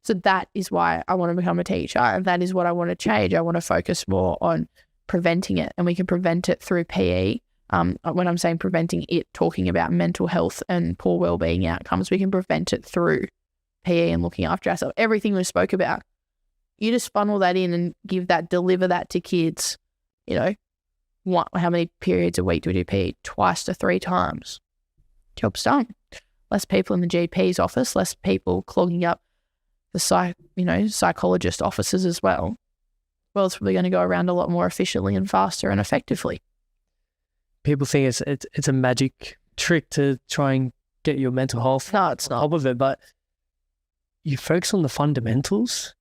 So that is why I want to become a teacher, and that is what I want to change. I want to focus more on preventing it, and we can prevent it through PE. When I'm saying preventing it, talking about mental health and poor wellbeing outcomes, we can prevent it through PE and looking after ourselves. Everything we spoke about, you just funnel that in and deliver that to kids. How many periods a week do we do PE? 2 to 3 times. Job's done. Less people in the GP's office, less people clogging up the psychologist offices as well. Well, it's probably going to go around a lot more efficiently and faster and effectively. People think it's a magic trick to try and get your mental health No, it's on not. top of it, but you focus on the fundamentals,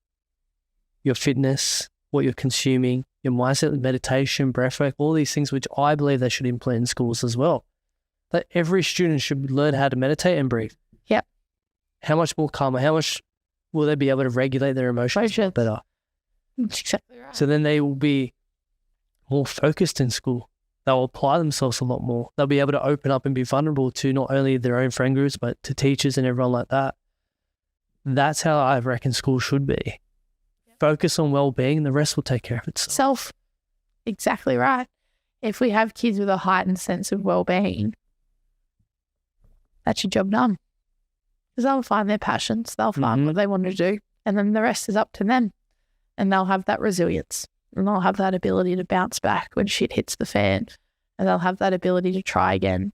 your fitness, what you're consuming, your mindset, meditation, breathwork, all these things, which I believe they should implement in schools as well. That every student should learn how to meditate and breathe. Yep. How much more calmer, how much will they be able to regulate their emotions better? That's exactly right. So then they will be more focused in school. They'll apply themselves a lot more. They'll be able to open up and be vulnerable to not only their own friend groups, but to teachers and everyone like that. That's how I reckon school should be. Yep. Focus on well-being, and the rest will take care of itself. Exactly right. If we have kids with a heightened sense of well-being, that's your job done. Because they'll find their passions, they'll find what they want to do, and then the rest is up to them. And they'll have that resilience, and they'll have that ability to bounce back when shit hits the fan, and they'll have that ability to try again,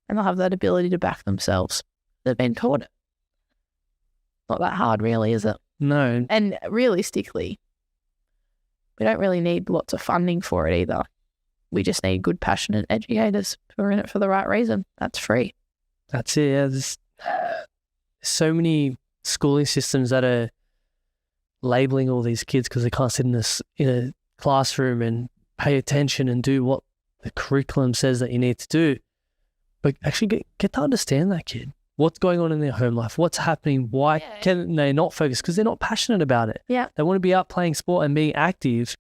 and they'll have that ability to back themselves. They've been taught it. Not that hard, really, is it? No. And realistically, we don't really need lots of funding for it either. We just need good, passionate educators who are in it for the right reason. That's free. That's it. Yeah, there's so many schooling systems that are labeling all these kids because they can't sit in a classroom and pay attention and do what the curriculum says that you need to do. But actually get to understand that kid. What's going on in their home life? What's happening? Why can they not focus? Because they're not passionate about it. Yeah. They want to be out playing sport and being active.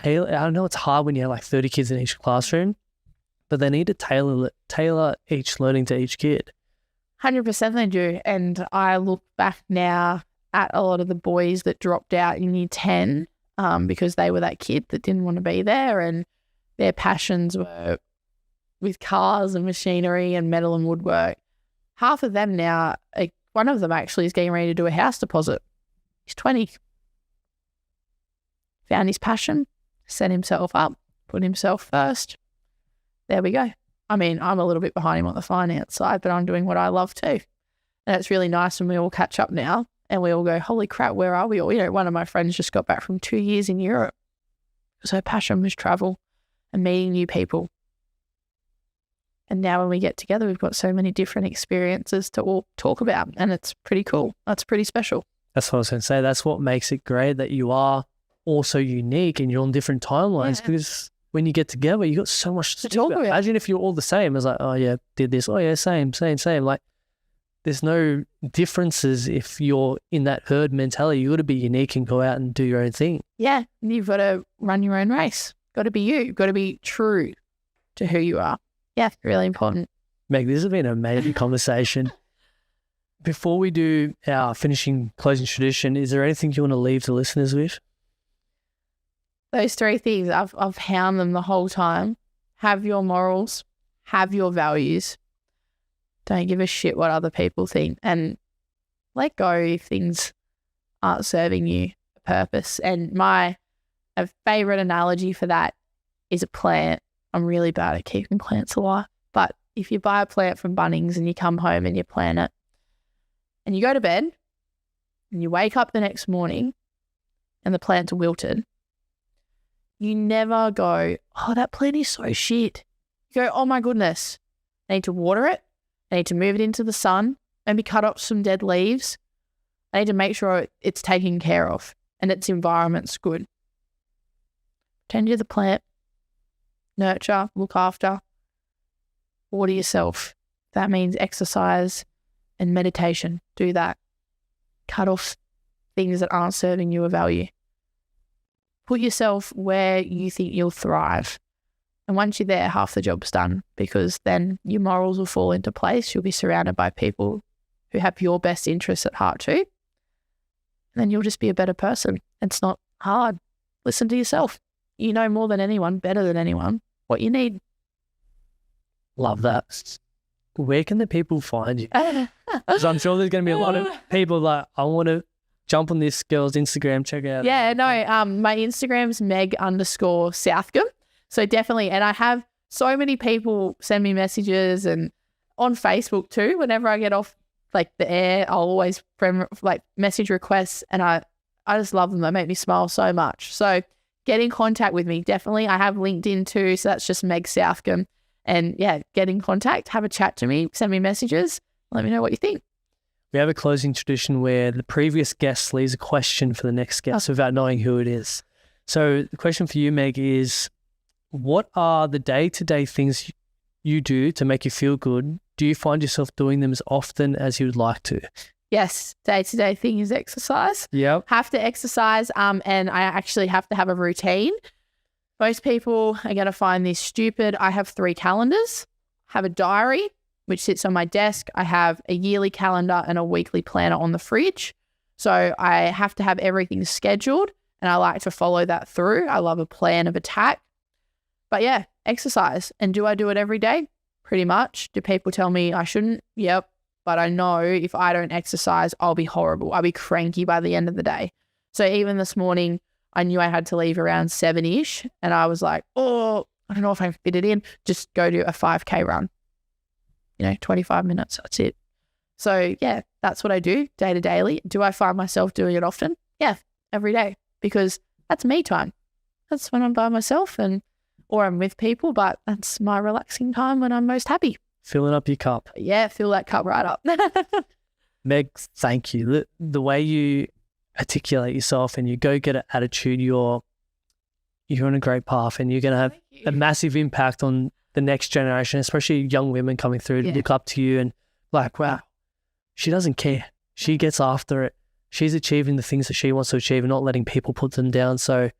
I know it's hard when you have like 30 kids in each classroom, but they need to tailor each learning to each kid. 100% they do. And I look back now at a lot of the boys that dropped out in year 10 because they were that kid that didn't want to be there, and their passions were with cars and machinery and metal and woodwork. Half of them now, one of them actually is getting ready to do a house deposit. He's 20. Found his passion, set himself up, put himself first. There we go. I mean, I'm a little bit behind him on the finance side, but I'm doing what I love too. And it's really nice when we all catch up now and we all go, holy crap, where are we all? One of my friends just got back from 2 years in Europe because her passion was travel and meeting new people. And now when we get together, we've got so many different experiences to all talk about, and it's pretty cool. That's pretty special. That's what I was going to say. That's what makes it great, that you are also unique and you're on different timelines, because when you get together, you got so much to talk about. Imagine if you're all the same. It's like, oh yeah, did this. Oh yeah, same. Like, there's no differences if you're in that herd mentality. You got to be unique and go out and do your own thing. Yeah, you've got to run your own race. Got to be you. You've got to be true to who you are. Yeah, really important. Meg, this has been an amazing conversation. Before we do our closing tradition, is there anything you want to leave the listeners with? Those 3 things, I've hounded them the whole time. Have your morals, have your values. Don't give a shit what other people think, and let go if things aren't serving you a purpose. And a favorite analogy for that is a plant. I'm really bad at keeping plants alive, but if you buy a plant from Bunnings and you come home and you plant it and you go to bed and you wake up the next morning and the plant's wilted, you never go, oh, that plant is so shit. You go, oh my goodness, I need to water it. I need to move it into the sun, maybe cut off some dead leaves. I need to make sure it's taken care of and its environment's good. Tend to the plant. Nurture, look after, water yourself. That means exercise and meditation. Do that. Cut off things that aren't serving you a value. put yourself where you think you'll thrive. And once you're there, half the job's done, because then your morals will fall into place. You'll be surrounded by people who have your best interests at heart too. And then you'll just be a better person. It's not hard. Listen to yourself. You know more than anyone, better than anyone, what you need. Love that. Where can the people find you? Because I'm sure there's going to be a lot of people like, I want to jump on this girl's Instagram, check it out. Yeah, no, my Instagram's Meg_Southcombe. So definitely, and I have so many people send me messages, and on Facebook too. Whenever I get off like the air, I'll always message requests, and I just love them. They make me smile so much. So get in contact with me. Definitely. I have LinkedIn too. So that's just Meg Southcombe. And yeah, get in contact, have a chat to me, send me messages, let me know what you think. We have a closing tradition where the previous guest leaves a question for the next guest without knowing who it is. So the question for you, Meg, is what are the day-to-day things you do to make you feel good? Do you find yourself doing them as often as you would like to? Yes, day-to-day thing is exercise. Yep. Have to exercise, and I actually have to have a routine. Most people are going to find this stupid. I have 3 calendars. I have a diary, which sits on my desk. I have a yearly calendar and a weekly planner on the fridge. So I have to have everything scheduled, and I like to follow that through. I love a plan of attack. But yeah, exercise. And do I do it every day? Pretty much. Do people tell me I shouldn't? Yep. But I know if I don't exercise, I'll be horrible. I'll be cranky by the end of the day. So even this morning, I knew I had to leave around 7-ish, and I was like, oh, I don't know if I can fit it in. Just go do a 5K run. 25 minutes. That's it. So yeah, that's what I do day to daily. Do I find myself doing it often? Yeah, every day, because that's me time. That's when I'm by myself or I'm with people, but that's my relaxing time when I'm most happy. Filling up your cup. Yeah, fill that cup right up. Meg, thank you. The way you articulate yourself and you go-getter attitude, you're on a great path, and you're going to have a massive impact on the next generation, especially young women coming through to look up to you and like, wow, she doesn't care. She gets after it. She's achieving the things that she wants to achieve and not letting people put them down. So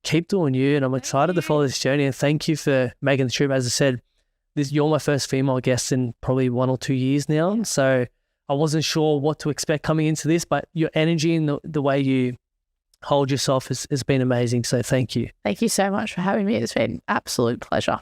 keep doing you, and I'm excited to follow this journey, and thank you for making the trip. As I said, you're my first female guest in probably 1 or 2 years now. So I wasn't sure what to expect coming into this, but your energy and the way you hold yourself has been amazing. So thank you. Thank you so much for having me. It's been an absolute pleasure.